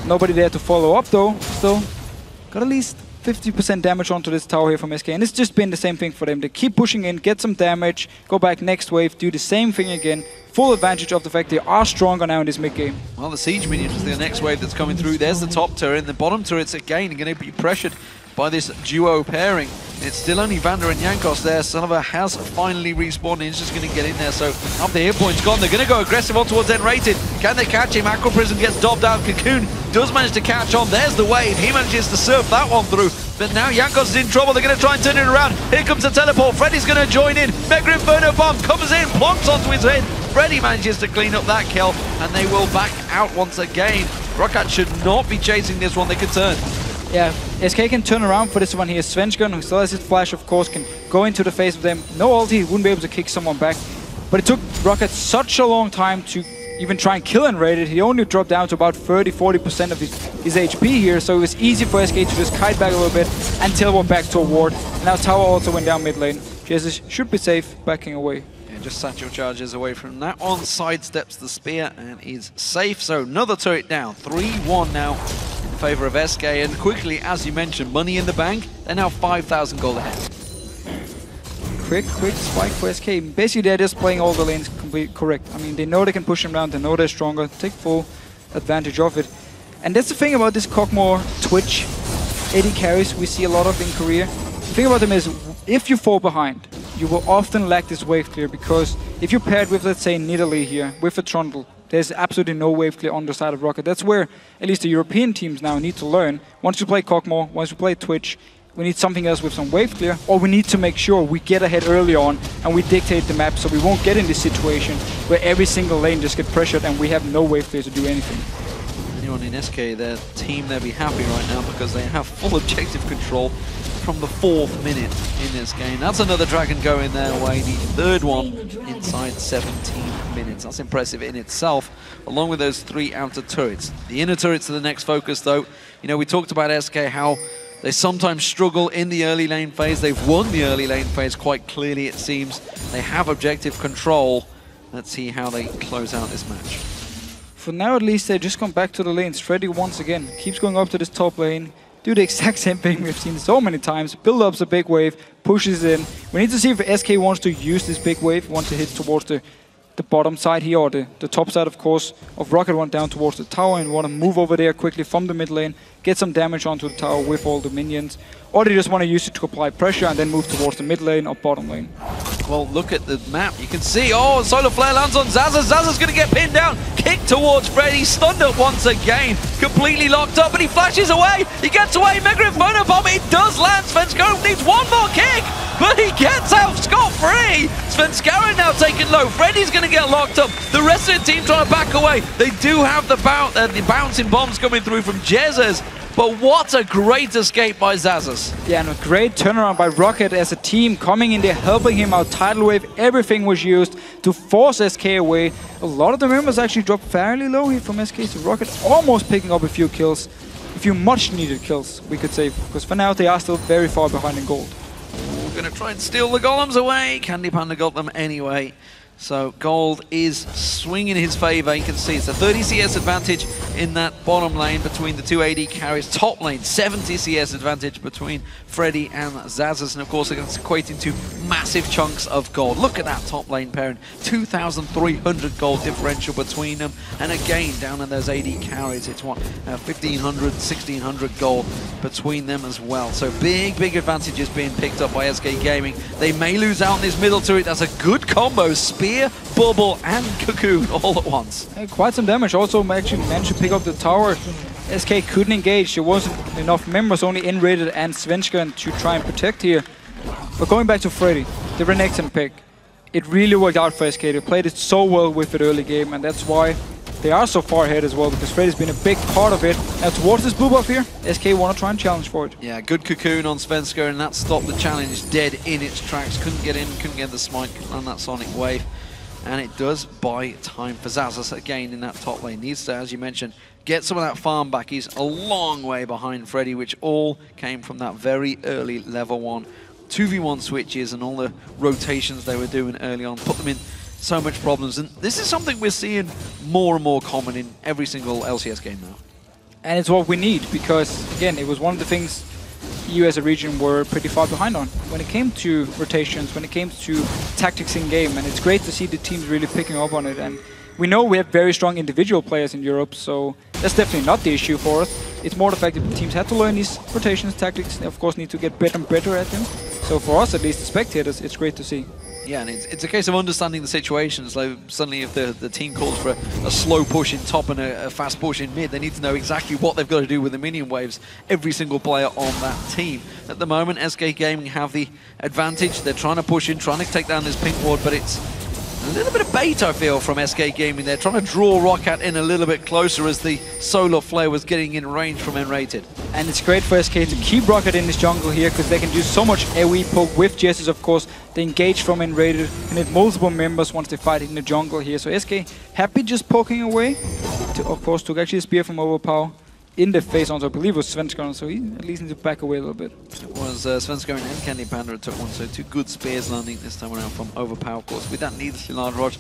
S6: Nobody there to follow up though. Still got at least 50% damage onto this tower here from SK, and it's just been the same thing for them. They keep pushing in, get some damage, go back next wave, do the same thing again. Full advantage of the fact they are stronger now in this mid game.
S5: Well, the siege minions is the next wave that's coming through. There's the top turret, and the bottom turret's again going to be pressured by this duo pairing. It's still only VandeR and Jankos there. Celaver has finally respawned and he's just going to get in there. So up the hit point's gone. They're going to go aggressive on towards N-rated. Can they catch him? Aqua Prison gets dobbed out. Cocoon does manage to catch on. There's the wave. He manages to surf that one through. But now Jankos is in trouble. They're going to try and turn it around. Here comes the teleport. Freddy's going to join in. Mega Inferno Bomb comes in, plonks onto his head. Freddy manages to clean up that kill, and they will back out once again. ROCCAT should not be chasing this one. They can turn.
S6: Yeah, SK can turn around for this one here. Svenskeren, who still has his flash, of course, can go into the face of them. No ulti, he wouldn't be able to kick someone back. But it took ROCCAT such a long time to even try and kill Enrated. He only dropped down to about 30-40% of his HP here, so it was easy for SK to just kite back a little bit and teleport back to a ward. And now tower also went down mid lane. Jesiz should be safe, backing away.
S5: Yeah, just satchel charges away from that one, sidesteps the spear and is safe. So another turret down, 3-1 now in favour of SK, and quickly, as you mentioned, money in the bank. They're now 5,000 gold ahead.
S6: Quick spike for SK. Basically, they're just playing all the lanes completely correct. I mean, they know they can push them down, they know they're stronger, take full advantage of it. And that's the thing about this Kog'Maw Twitch AD carries we see a lot of in Korea. The thing about them is, if you fall behind, you will often lack this wave clear, because if you're paired with, let's say, Nidalee here, with a Trundle, there's absolutely no wave clear on the side of ROCCAT. That's where at least the European teams now need to learn. Once you play Kog'Maw, once you play Twitch, we need something else with some wave clear, or we need to make sure we get ahead early on and we dictate the map so we won't get in this situation where every single lane just get pressured and we have no wave clear to do anything.
S5: Anyone in SK, their team, they'll be happy right now because they have full objective control from the 4th minute in this game. That's another dragon going their way, the 3rd one inside 17 minutes. That's impressive in itself, along with those 3 outer turrets. The inner turrets are the next focus though. You know, we talked about SK, how they sometimes struggle in the early lane phase. They've won the early lane phase quite clearly, it seems. They have objective control. Let's see how they close out this match.
S6: For now, at least, they just come back to the lanes. Freddy once again keeps going up to this top lane, do the exact same thing we've seen so many times. Build up a big wave, pushes in. We need to see if SK wants to use this big wave, wants to hit towards the bottom side here, or the top side, of course, of ROCCAT went down towards the tower and want to move over there quickly from the mid lane, get some damage onto the tower with all the minions, or they just want to use it to apply pressure and then move towards the mid lane or bottom lane.
S5: Well, look at the map. You can see, oh, Solar Flare lands on Xaxus. Xaxus going to get pinned down. Kick towards Freddy. Stunned up once again. Completely locked up, but he flashes away. He gets away. Mega Inferno Bomb. It does land. Svenskeren needs one more kick, but he gets out scot-free. Svenskeren now taken low. Freddy's going to get locked up. The rest of the team trying to back away. They do have the bouncing bombs coming through from Jesiz. But what a great escape by Xaxus.
S6: Yeah, and a great turnaround by ROCCAT as a team, coming in there, helping him out. Tidal Wave, everything was used to force SK away. A lot of the members actually dropped fairly low here from SK, so ROCCAT almost picking up a few kills. A few much-needed kills, we could say, because for now they are still very far behind in gold.
S5: We're going to try and steal the golems away. CandyPanda got them anyway. So gold is swinging in his favor. You can see it's a 30 CS advantage in that bottom lane between the two AD carries. Top lane, 70 CS advantage between Freddy and Xaxus. And of course, it's equating to massive chunks of gold. Look at that top lane pairing. 2,300 gold differential between them. And again, down in those AD carries, it's what, 1,500, 1,600 gold between them as well. So big advantages being picked up by SK Gaming. They may lose out in this middle turret. That's a good combo. Spear, bubble, and cocoon all at once.
S6: Quite some damage. Also actually managed to pick up the tower. SK couldn't engage. There wasn't enough members, only Inrated and Svenskeren to try and protect here. But going back to Freddy, the Renekton pick, it really worked out for SK. They played it so well with it early game, and that's why they are so far ahead as well, because Freddy's been a big part of it. Now towards this blue buff here, SK want to try and challenge for it.
S5: Yeah, good cocoon on Svenskeren, and that stopped the challenge dead in its tracks. Couldn't get in, couldn't get the smite, couldn't land that sonic wave. And it does buy time for Xaxus again in that top lane. Needs to, as you mentioned, get some of that farm back. He's a long way behind Freddy, which all came from that very early level 1 2v1 switches and all the rotations they were doing early on. Put them in so much problems, and this is something we're seeing more and more common in every single LCS game now.
S6: And it's what we need, because again, it was one of the things EU as a region were pretty far behind on when it came to rotations, when it came to tactics in game, and it's great to see the teams really picking up on it. And we know we have very strong individual players in Europe, so that's definitely not the issue for us. It's more the fact that the teams had to learn these rotations, tactics. They of course need to get better and better at them. So for us, at least the spectators, it's great to see.
S5: Yeah, and it's a case of understanding the situations. Like suddenly if the team calls for a slow push in top and a fast push in mid, they need to know exactly what they've got to do with the minion waves, every single player on that team. At the moment, SK Gaming have the advantage. They're trying to push in, trying to take down this pink ward, but it's a little bit of bait, I feel, from SK Gaming. They're trying to draw ROCCAT in a little bit closer as the solar flare was getting in range from N-rated.
S6: And it's great for SK to keep ROCCAT in this jungle here, because they can do so much AoE poke with Jesiz, of course. They engage from N-rated and hit multiple members once they fight in the jungle here. So SK happy just poking away. Of course, took actually a spear from Overpow in the face on, so I believe it was Svenskeren, so he at least needs to back away a little bit.
S5: It was Svenskeren and CandyPanda who took one, so 2 good spears landing this time around from Overpow, of course, with that needlessly large rod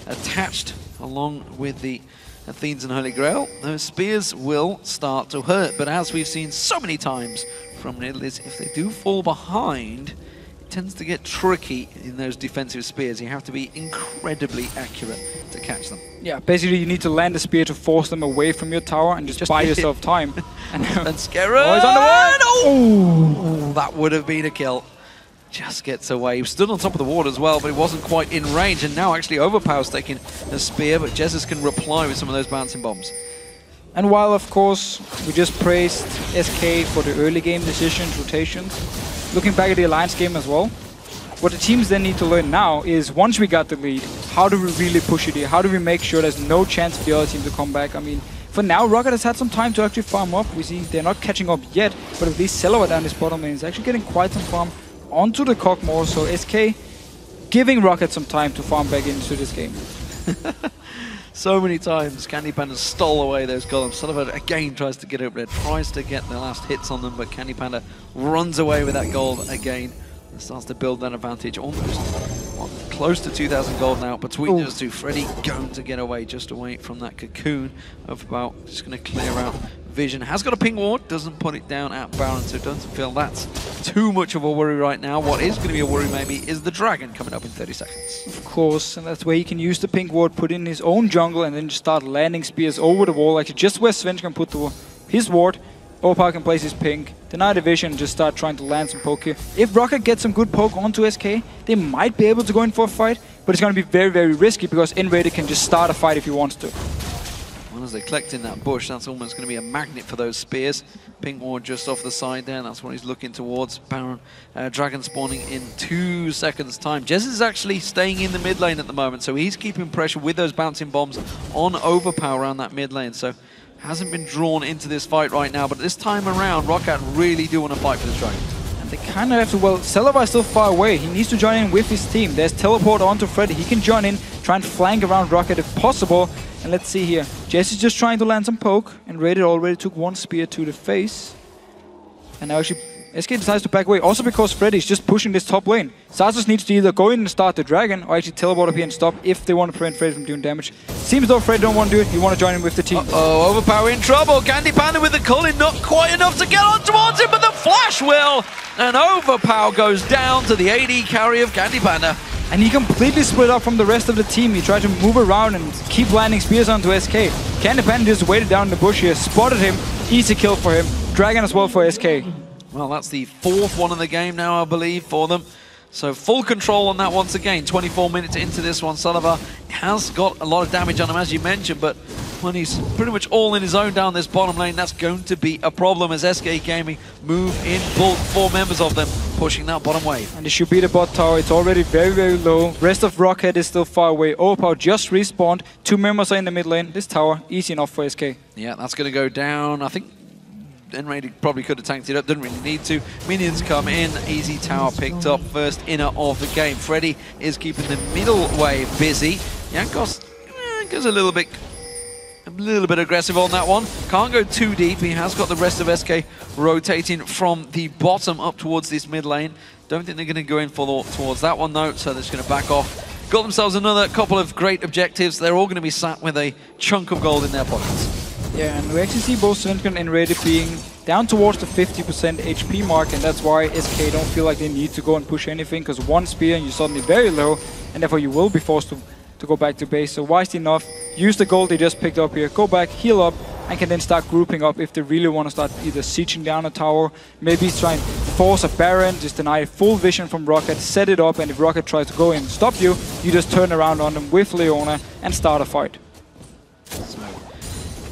S5: attached along with the Athenes and Holy Grail. Those spears will start to hurt, but as we've seen so many times from Nidalee, if they do fall behind, it tends to get tricky in those defensive spears. You have to be incredibly accurate to catch them.
S6: Yeah, basically you need to land a spear to force them away from your tower and just buy yourself time.
S5: And Svenskeren!
S6: Oh, he's on the ward!
S5: Oh, that would have been a kill. Just gets away. He stood on top of the ward as well, but it wasn't quite in range. And now actually Overpow's taking a spear, but Jesiz can reply with some of those bouncing bombs.
S6: And while, of course, we just praised SK for the early game decisions, rotations, looking back at the Alliance game as well, what the teams then need to learn now is, once we got the lead, how do we really push it here? How do we make sure there's no chance for the other team to come back? I mean, for now, ROCCAT has had some time to actually farm up. We see they're not catching up yet, but at least Celaver down this bottom lane is actually getting quite some farm onto the Kog'Maw, so SK giving ROCCAT some time to farm back into this game.
S5: So many times CandyPanda stole away those golems. Celaver again tries to get up there, tries to get the last hits on them, but CandyPanda runs away with that gold again and starts to build that advantage. Almost close to 2,000 gold now between those two. Freddy going to get away, just away from that cocoon of about, just going to clear out vision. Has got a ping ward, doesn't put it down at Baron, so doesn't feel that's too much of a worry right now. What is going to be a worry maybe is the dragon coming up in 30 seconds.
S6: Of course, and that's where he can use the pink ward, put in his own jungle, and then just start landing spears over the wall. Actually, just where Sven can put his ward, Overpow can place his pink, deny the vision, and just start trying to land some poke here. If ROCCAT gets some good poke onto SK, they might be able to go in for a fight, but it's going to be very, very risky because Invader can just start a fight if he wants to.
S5: Well, as they collect in that bush, that's almost going to be a magnet for those spears. Pink ward just off the side there, that's what he's looking towards. Baron, dragon spawning in 2 seconds time. Jesiz is actually staying in the mid lane at the moment, so he's keeping pressure with those bouncing bombs on Overpow around that mid lane. So hasn't been drawn into this fight right now, but this time around, ROCCAT really do want to fight for this dragon.
S6: And they kind of have to, well, Celaver is still far away. He needs to join in with his team. There's teleport onto Freddy. He can join in, try and flank around ROCCAT if possible. And let's see here. Jesiz is just trying to land some poke, and Rated already took one spear to the face. And now actually SK decides to back away, also because Freddy's just pushing this top lane. Xaxus needs to either go in and start the dragon, or actually teleport up here and stop if they want to prevent Freddy from doing damage. Seems though Freddy don't want to do it, he want to join in with the team.
S5: Oh, Overpow in trouble. CandyPanda with the culling, not quite enough to get on towards him, but the flash will. And Overpow goes down to the AD carry of CandyPanda.
S6: And he completely split up from the rest of the team. He tried to move around and keep landing spears onto SK. CandyPanda just waited down in the bush here, spotted him, easy kill for him. Dragon as well for SK.
S5: Well, that's the 4th one in the game now, I believe, for them. So full control on that once again. 24 minutes into this one. Celaver has got a lot of damage on him, as you mentioned, but when he's pretty much all in his own down this bottom lane, that's going to be a problem as SK Gaming move in bulk. 4 members of them pushing that bottom wave.
S6: And this should be the bot tower. It's already very, very low. Rest of ROCCAT is still far away. Overpow just respawned. 2 members are in the mid lane. This tower, easy enough for SK.
S5: Yeah, that's going to go down. I think Enraid probably could have tanked it up, didn't really need to. Minions come in, easy tower picked up, first inner of the game. Freddy is keeping the middle wave busy. Jankos goes a little bit aggressive on that one. Can't go too deep. He has got the rest of SK rotating from the bottom up towards this mid lane. Don't think they're going to go in towards that one though, so they're just going to back off. Got themselves another couple of great objectives. They're all going to be sat with a chunk of gold in their pockets.
S6: Yeah, and we actually see both Svenskeren and Reddit being down towards the 50% HP mark, and that's why SK don't feel like they need to go and push anything, because one spear and you're suddenly very low, and therefore you will be forced to go back to base. So wisely enough, use the gold they just picked up here, go back, heal up, and can then start grouping up if they really want to start either sieging down a tower, maybe try and force a Baron, just deny full vision from ROCCAT, set it up, and if ROCCAT tries to go in and stop you, you just turn around on them with Leona and start a fight.
S5: So,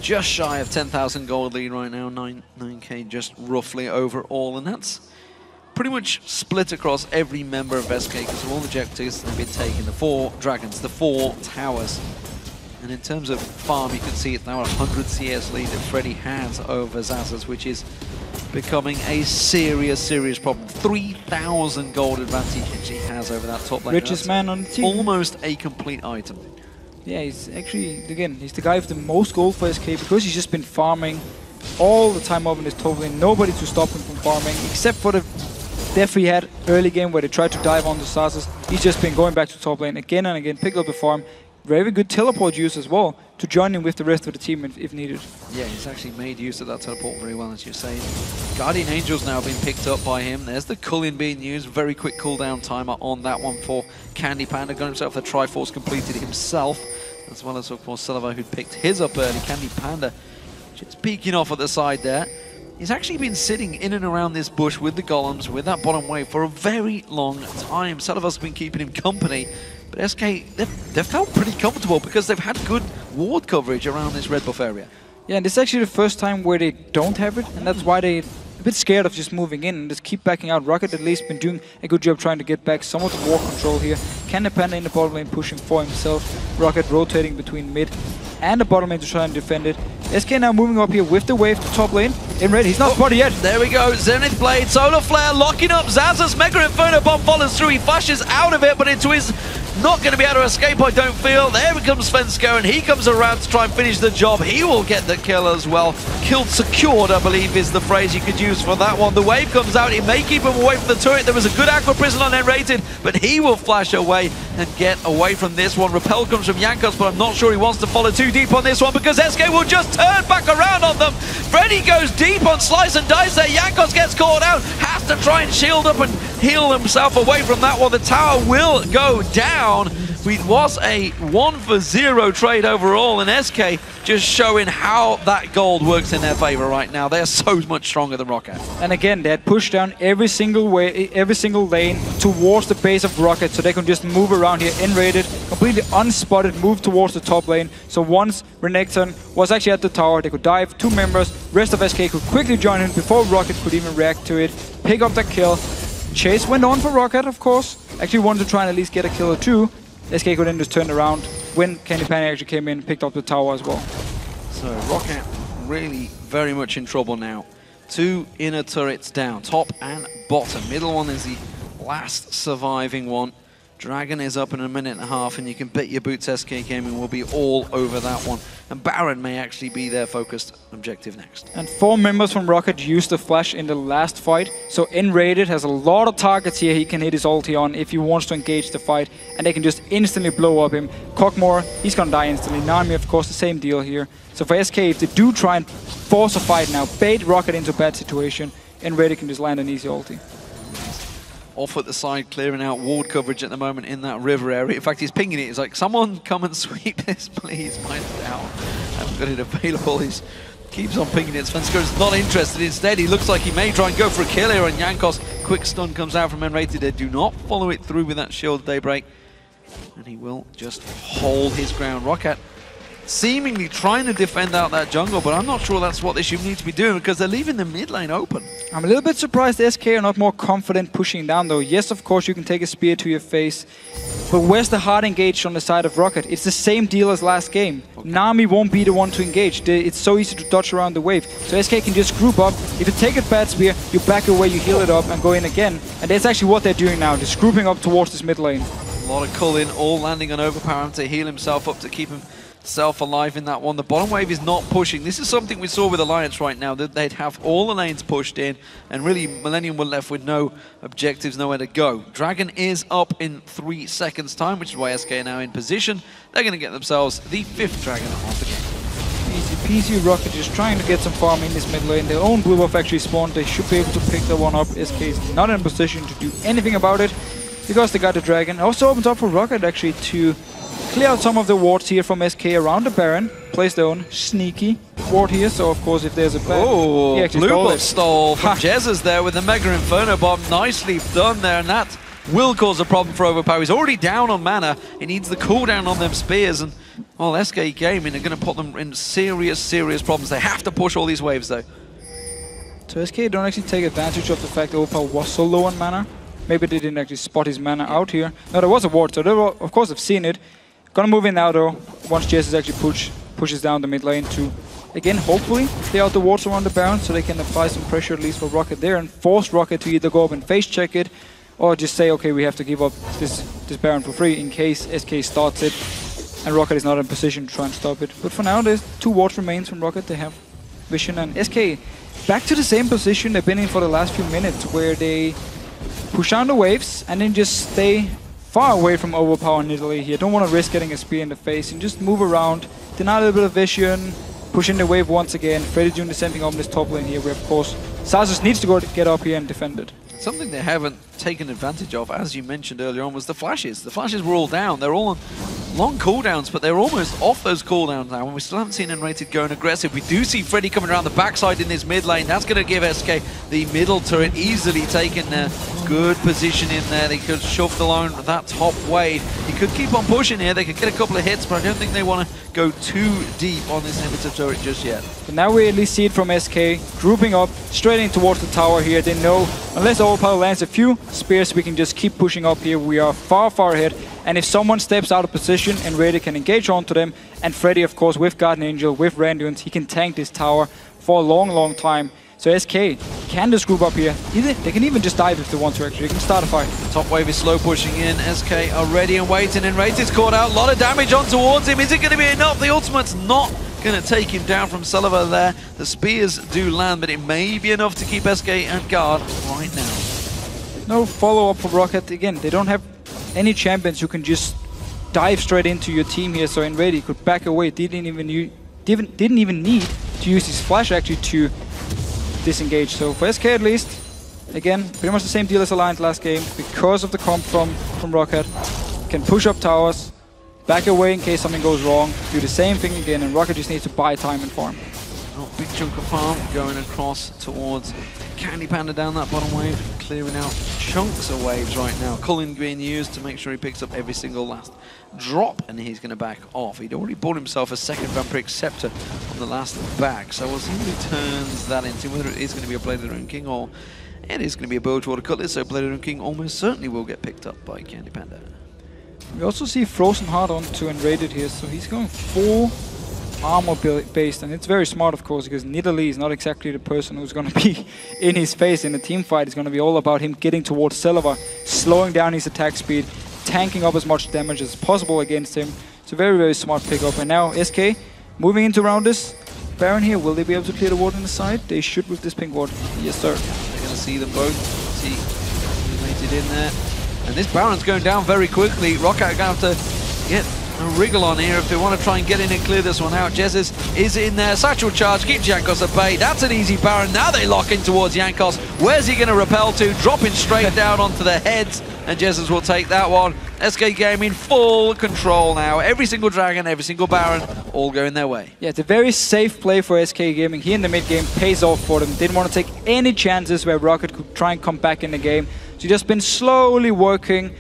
S5: just shy of 10,000 gold lead right now, 9k just roughly overall, and that's pretty much split across every member of SK because of all the objectives that have been taken, the 4 dragons, the 4 towers. And in terms of farm, you can see it's now a 100 CS lead that Freddy has over Xaxus, which is becoming a serious problem. 3,000 gold advantage he has over that top lane.
S6: Richest man on the team.
S5: Almost a complete item.
S6: Yeah, he's actually, again, he's the guy with the most gold for SK because he's just been farming all the time up in this top lane. Nobody to stop him from farming, except for the death he had early game where they tried to dive onto Xaxus. He's just been going back to top lane again and again, pick up the farm. Very good teleport use as well to join in with the rest of the team if needed.
S5: Yeah, he's actually made use of that teleport very well, as you're saying. Guardian Angel's now been picked up by him. There's the Culling being used. Very quick cooldown timer on that one for CandyPanda. Got himself the Triforce completed himself, as well as, of course, Celaver, who picked his up early. CandyPanda just peeking off at the side there. He's actually been sitting in and around this bush with the golems, with that bottom wave, for a very long time. Celaver's been keeping him company. But SK, they've felt pretty comfortable because they've had good ward coverage around this red buff area. Yeah,
S6: and this is actually the first time where they don't have it, and that's why they're a bit scared of just moving in and just keep backing out. ROCCAT at least been doing a good job trying to get back some of the war control here. CandyPanda in the bottom lane pushing for himself. ROCCAT rotating between mid and the bottom lane to try and defend it. SK now moving up here with the wave to top lane. In red, he's not spotted yet.
S5: There we go, Zenith Blade, Solar Flare locking up Xaxus. Mega Inferno Bomb follows through, he flashes out of it, but into his not going to be able to escape, I don't feel. There comes Svenskeren, he comes around to try and finish the job. He will get the kill as well. Killed secured, I believe, is the phrase you could use for that one. The wave comes out, it may keep him away from the turret. There was a good Aqua Prison on N-rated, but he will flash away and get away from this one. Repel comes from Jankos, but I'm not sure he wants to follow too deep on this one because SK will just turn back around on them. Freddy goes deep on Slice and Dice there. Jankos gets caught out, has to try and shield up and heal himself away from that one. The tower will go down. It was a 1-for-0 trade overall, and SK just showing how that gold works in their favor right now. They're so much stronger than ROCCAT.
S6: And again, they had pushed down every single lane towards the base of ROCCAT, so they can just move around here, N-rated, completely unspotted, move towards the top lane. So once Renekton was actually at the tower, they could dive, 2 members, rest of SK could quickly join in before ROCCAT could even react to it, pick up the kill. Chase went on for ROCCAT, of course. Actually wanted to try and at least get a kill or 2. SK could then just turn around when CandyPanda actually came in, picked up the tower as well.
S5: So ROCCAT really very much in trouble now. 2 inner turrets down, top and bottom. Middle one is the last surviving one. Dragon is up in a minute and a half, and you can bet your boots SK Gaming will be all over that one. And Baron may actually be their focused objective next.
S6: And 4 members from ROCCAT used the flash in the last fight. So Enrated has a lot of targets here he can hit his ulti on if he wants to engage the fight. And they can just instantly blow up him. Kog'Maw, he's gonna die instantly. Nami, of course, the same deal here. So for SK, if they do try and force a fight now, bait ROCCAT into a bad situation, Enrated can just land an easy ulti.
S5: Off at the side, clearing out ward coverage at the moment in that river area. In fact, he's pinging it. He's like, someone come and sweep this, please. Mine's down. I haven't got it available. He keeps on pinging it. Svenskaren's not interested. Instead, he looks like he may try and go for a kill here. And Jankos, quick stun comes out from Enrated. They do not follow it through with that shield daybreak. And he will just hold his ground. ROCCAT seemingly trying to defend out that jungle, but I'm not sure that's what they should need to be doing because they're leaving the mid lane open.
S6: I'm a little bit surprised SK are not more confident pushing down though. Yes, of course, you can take a spear to your face, but where's the hard engage on the side of ROCCAT? It's the same deal as last game. Okay. Nami won't be the one to engage. It's so easy to dodge around the wave. So SK can just group up. If you take a bad spear, you back away, you heal it up and go in again. And that's actually what they're doing now, just grouping up towards this mid lane.
S5: A lot of cull-in, all landing on Overpow, having to heal himself up to keep himself alive in that one. The bottom wave is not pushing. This is something we saw with Alliance right now, that they'd have all the lanes pushed in, and really Millennium were left with no objectives, nowhere to go. Dragon is up in 3 seconds time, which is why SK are now in position. They're going to get themselves the 5th Dragon of the game.
S6: Easy peasy. ROCCAT just trying to get some farm in this mid lane. Their own blue buff actually spawned. They should be able to pick that one up. SK is not in a position to do anything about it because they got the Dragon. Also opens up for ROCCAT actually to clear out some of the wards here from SK around the Baron. Place their own sneaky ward here, so of course if there's a bad...
S5: Oh, blue buff stole from Jesiz there with the Mega Inferno Bomb. Nicely done there, and that will cause a problem for Overpow. He's already down on mana. He needs the cooldown on them spears, and well, SK Gaming are going to put them in serious problems. They have to push all these waves though.
S6: So SK don't actually take advantage of the fact that Overpow was so low on mana. Maybe they didn't actually spot his mana out here. No, there was a ward, so they were, of course, have seen it. Gonna move in now though, once Jesiz actually pushes down the mid lane to, again, hopefully clear out the wards around the Baron so they can apply some pressure at least for ROCCAT there and force ROCCAT to either go up and face check it or just say, okay, we have to give up this Baron for free in case SK starts it and ROCCAT is not in position to try and stop it. But for now, there's 2 wards remains from ROCCAT. They have Vision and SK back to the same position they've been in for the last few minutes where they push down the waves and then just stay far away from Overpow and Nidalee here. Don't want to risk getting a spear in the face and just move around, deny a little bit of vision, push in the wave once again. Freddy doing the same thing on this top lane here where of course Xaxus needs to get up here and defend it.
S5: Something they haven't taken advantage of, as you mentioned earlier on, was the flashes. The flashes were all down. They're all on long cooldowns, but they're almost off those cooldowns now, and we still haven't seen Enrated going aggressive. We do see Freddy coming around the backside in this mid lane. That's going to give SK the middle turret easily taken. Good position in there. They could shove along that top wave. He could keep on pushing here. They could get a couple of hits, but I don't think they want to go too deep on this inhibitor turret just yet.
S6: But now we at least see it from SK, grouping up straight in towards the tower here. They know unless Overpow lands a few spears, we can just keep pushing up here. We are far ahead. And if someone steps out of position, Enrated can engage onto them. And Freddy, of course, with Guardian Angel, with Randuin's, he can tank this tower for a long time. So SK can just group up here. They can even just dive if they want to, actually. They can start a fight.
S5: Top wave is slow pushing in. SK are ready and waiting. Enrated's caught out. A lot of damage on towards him. Is it going to be enough? The ultimate's not going to take him down from Celaver there. The spears do land, but it may be enough to keep SK at guard right now.
S6: No follow-up for ROCCAT. Again, they don't have any champions who can just dive straight into your team here. So Enrated could back away. Didn't even need to use his flash actually to disengage. So for SK at least, again, pretty much the same deal as Alliance last game. Because of the comp from ROCCAT, can push up towers, back away in case something goes wrong, do the same thing again, and ROCCAT just needs to buy time and farm.
S5: Oh, big chunk of farm going across towards CandyPanda down that bottom wave, clearing out chunks of waves right now. Cullen being used to make sure he picks up every single last drop, and he's going to back off. He'd already bought himself a second Vampiric Scepter on the last back, so we'll see what he turns that into, whether it is going to be a Blade of the Rune King or it is going to be a Bilgewater Cutlass, so Blade of the Rune King almost certainly will get picked up by CandyPanda.
S6: We also see Frozen Heart onto Enrated here, so he's going full armor based, and it's very smart of course because Nidalee is not exactly the person who's going to be in his face in a team fight. It's going to be all about him getting towards Celaver, slowing down his attack speed, tanking up as much damage as possible against him. It's a very, very smart pickup. And now SK moving into around this Baron here. Will they be able to clear the ward on the side? They should with this pink ward. Yes, sir.
S5: They're going to see them both. See, eliminated in there. And this Baron's going down very quickly. ROCCAT are going to have to get a wriggle on here if they want to try and get in and clear this one out. Jesiz is in there. Satchel charge, keeps Jankos at bay. That's an easy Baron. Now they lock in towards Jankos. Where's he going to repel to? Dropping straight down onto their heads. And Jesiz will take that one. SK Gaming full control now. Every single Dragon, every single Baron, all going their way.
S6: Yeah, it's a very safe play for SK Gaming. Here in the mid game pays off for them. Didn't want to take any chances where ROCCAT could try and come back in the game. So just been slowly working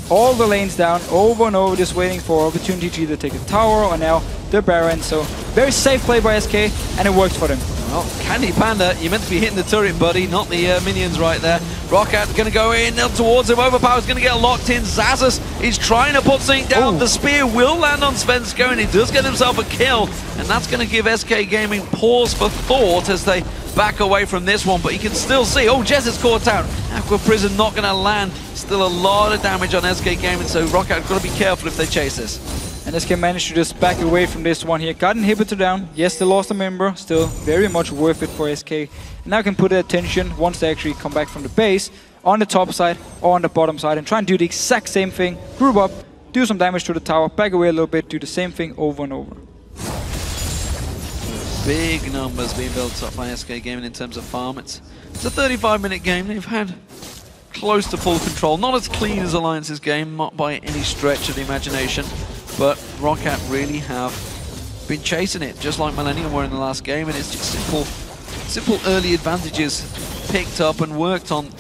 S6: all the lanes down, over and over, just waiting for opportunity to either take a tower or now the Baron. So very safe play by SK, and it works for them.
S5: Well, CandyPanda, you're meant to be hitting the turret, buddy, not the minions right there. ROCCAT going to go in towards him. Overpow is going to get locked in. Xaxus is trying to put something down.
S6: Ooh.
S5: The spear will land on Svenskeren. He does get himself a kill, and that's going to give SK Gaming pause for thought as they back away from this one. But you can still see, oh, Jesiz caught out. Aqua Prison not going to land. Still a lot of damage on SK Gaming, so ROCCAT got to be careful if they chase this.
S6: And SK managed to just back away from this one here. Got inhibitor down. Yes, they lost a member. Still very much worth it for SK. And now can put attention once they actually come back from the base on the top side or on the bottom side and try and do the exact same thing. Group up, do some damage to the tower, back away a little bit, do the same thing over and over.
S5: Big numbers being built up by SK Gaming in terms of farm. It's a 35-minute game. They've had close to full control. Not as clean as Alliance's game, not by any stretch of the imagination. But ROCCAT really have been chasing it, just like Millennium were in the last game, and it's just simple early advantages picked up and worked on,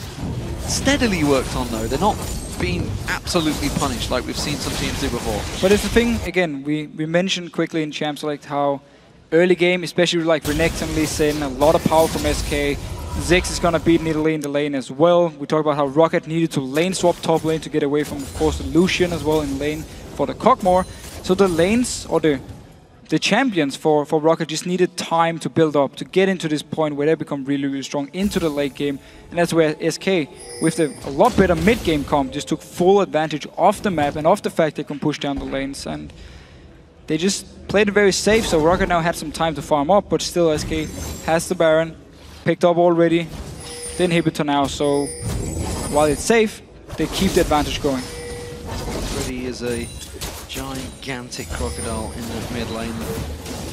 S5: steadily worked on though. They're not being absolutely punished like we've seen some teams do before.
S6: But it's the thing, again, we mentioned quickly in Champ Select how early game, especially like Renekton, Elise, a lot of power from SK. Ziggs is gonna beat Nidalee in the lane as well. We talked about how ROCCAT needed to lane swap top lane to get away from, of course, the Lucian as well in lane for the Kog'Maw. So the lanes, or the champions for ROCCAT just needed time to build up, to get into this point where they become really, really strong into the late game. And that's where SK, with a lot better mid-game comp, just took full advantage of the map and of the fact they can push down the lanes. And they just played it very safe, so ROCCAT now had some time to farm up, but still SK has the Baron, picked up already, the inhibitor now, so while it's safe, they keep the advantage going.
S5: Already is a gigantic crocodile in the mid lane.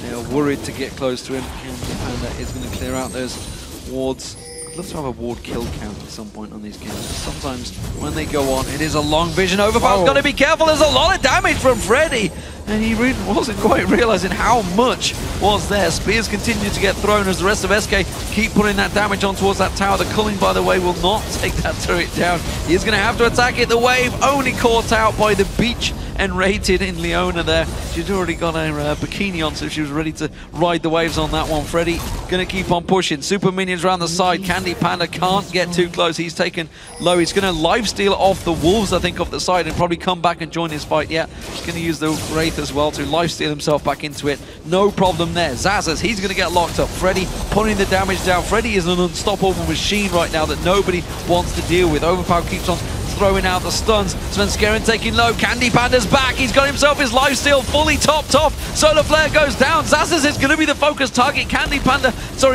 S5: They are worried to get close to him. CandyPanda is going to clear out those wards. I'd love to have a ward kill count at some point on these games. Sometimes when they go on, it is a long vision. Overpow's got to be careful. There's a lot of damage from Freddy. And he really wasn't quite realizing how much was there. Spears continue to get thrown as the rest of SK keep putting that damage on towards that tower. The culling, by the way, will not take that turret down. He's going to have to attack it. The wave only caught out by the beach and rated in Leona there. She'd already got her bikini on, so she was ready to ride the waves on that one. Freddy going to keep on pushing. Super minions around the side. CandyPanda can't get too close. He's taken low. He's going to lifesteal off the wolves, I think, off the side and probably come back and join his fight. Yeah, he's going to use the Wraith as well to lifesteal himself back into it. No problem there. Xaxus, he's going to get locked up. Freddy putting the damage down. Freddy is an unstoppable machine right now that nobody wants to deal with. Overpow keeps on throwing out the stuns. Svenskeren taking low. CandyPanda's back. He's got himself his lifesteal fully topped off. Solar Flare goes down. Xaxus is going to be the focus target.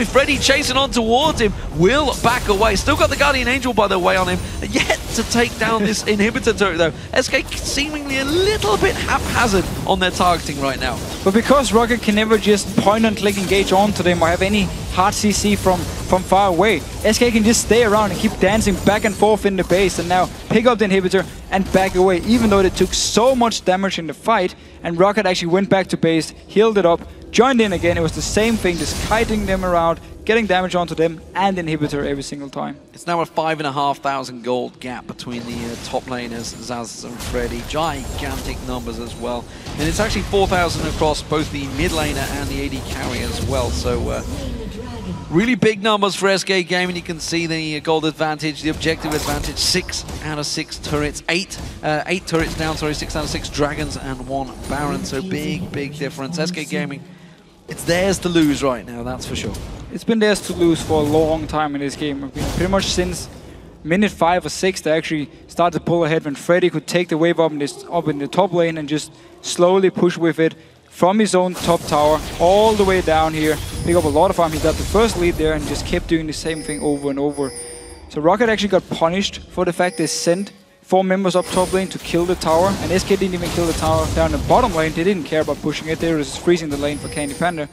S5: Freddy chasing on towards him. Will back away. Still got the Guardian Angel, by the way, on him. Yet to take down this inhibitor turret, though. SK seemingly a little bit haphazard on their targeting right now.
S6: But because ROCCAT can never just point and click engage onto them or have any hard CC from far away, SK can just stay around and keep dancing back and forth in the base and now pick up the inhibitor and back away, even though they took so much damage in the fight. And ROCCAT actually went back to base, healed it up, joined in again. It was the same thing, just kiting them around, getting damage onto them and inhibitor every single time.
S5: It's now a 5,500 gold gap between the top laners, Xaxus and Freddy. Gigantic numbers as well. And it's actually 4,000 across both the mid laner and the AD carry as well. So really big numbers for SK Gaming. You can see the gold advantage, the objective advantage, 6 out of 6 turrets, 8 turrets down, sorry, 6 out of 6 dragons and 1 baron. So big difference. SK Gaming, it's theirs to lose right now, that's for sure.
S6: It's been theirs to lose for a long time in this game. Pretty much since minute 5 or 6, they actually started to pull ahead when Freddy could take the wave up in the top lane and just slowly push with it from his own top tower all the way down here. Pick up a lot of farm. He got the first lead there and just kept doing the same thing over and over. So ROCCAT actually got punished for the fact they sent 4 members up top lane to kill the tower, and SK didn't even kill the tower down the bottom lane. They didn't care about pushing it. They were just freezing the lane for CandyPanda.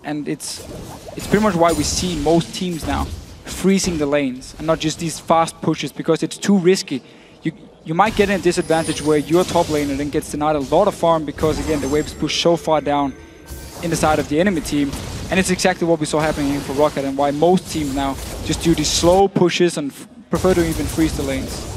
S6: And it's pretty much why we see most teams now freezing the lanes and not just these fast pushes, because it's too risky. You might get in a disadvantage where your top laner then gets denied a lot of farm because, again, the waves push so far down in the side of the enemy team. And it's exactly what we saw happening here for ROCCAT, and why most teams now just do these slow pushes and prefer to even freeze the lanes.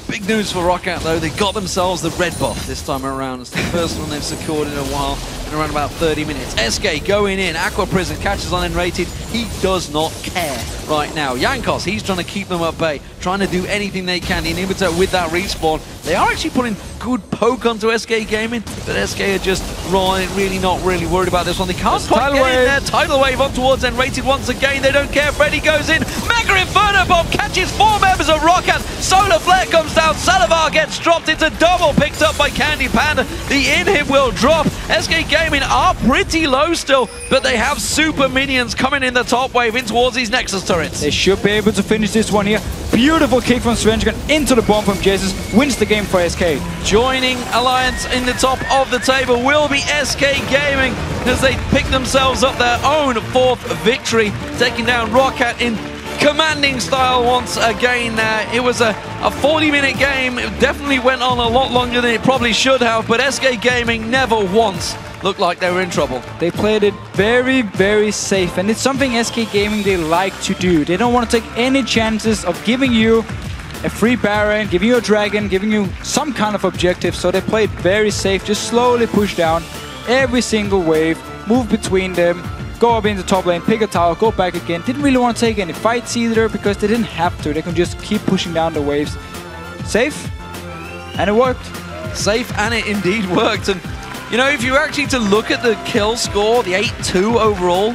S5: Big news for ROCCAT though, they got themselves the red buff this time around. It's the first one they've secured in a while, in around about 30 minutes. SK going in, Aqua Prison catches on Enrated. He does not care right now. Jankos, he's trying to keep them at bay, trying to do anything they can. The inhibitor with that respawn. They are actually putting good poke onto SK Gaming, but SK are just really not worried about this one. They can't quite get in there. Tidal Wave on towards Enrated once again. They don't care. Freddy goes in. Mega Inferno Bomb catches 4 members of ROCCAT. Solar Flare comes down. Celaver gets dropped into double, picked up by CandyPanda. The inhib will drop. SK Gaming are pretty low still, but they have super minions coming in the top wave in towards these Nexus turrets.
S6: They should be able to finish this one here. Beautiful kick from Svenskeren into the bomb from Jesiz. Wins the game for SK.
S5: Joining Alliance in the top of the table will be SK Gaming as they pick themselves up their own 4th victory, taking down ROCCAT in commanding style once again. It was a 40-minute game. It definitely went on a lot longer than it probably should have, but SK Gaming never once looked like they were in trouble.
S6: They played it very, very safe, and it's something SK Gaming they like to do. They don't want to take any chances of giving you a free Baron, giving you a Dragon, giving you some kind of objective, so they played very safe, just slowly push down every single wave, move between them, go up in the top lane, pick a tower, go back again. Didn't really want to take any fights either because they didn't have to. They could just keep pushing down the waves. Safe, and it worked.
S5: Safe, and it indeed worked. And you know, if you were actually to look at the kill score, the 8-2 overall,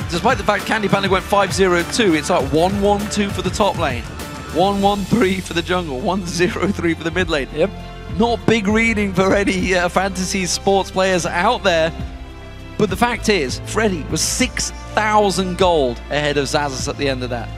S5: despite the fact CandyPanda went 5-0-2, it's like 1-1-2 for the top lane, 1-1-3 for the jungle, 1-0-3 for the mid lane.
S6: Yep.
S5: Not big reading for any fantasy sports players out there. But the fact is, Freddy was 6,000 gold ahead of Xaxus at the end of that.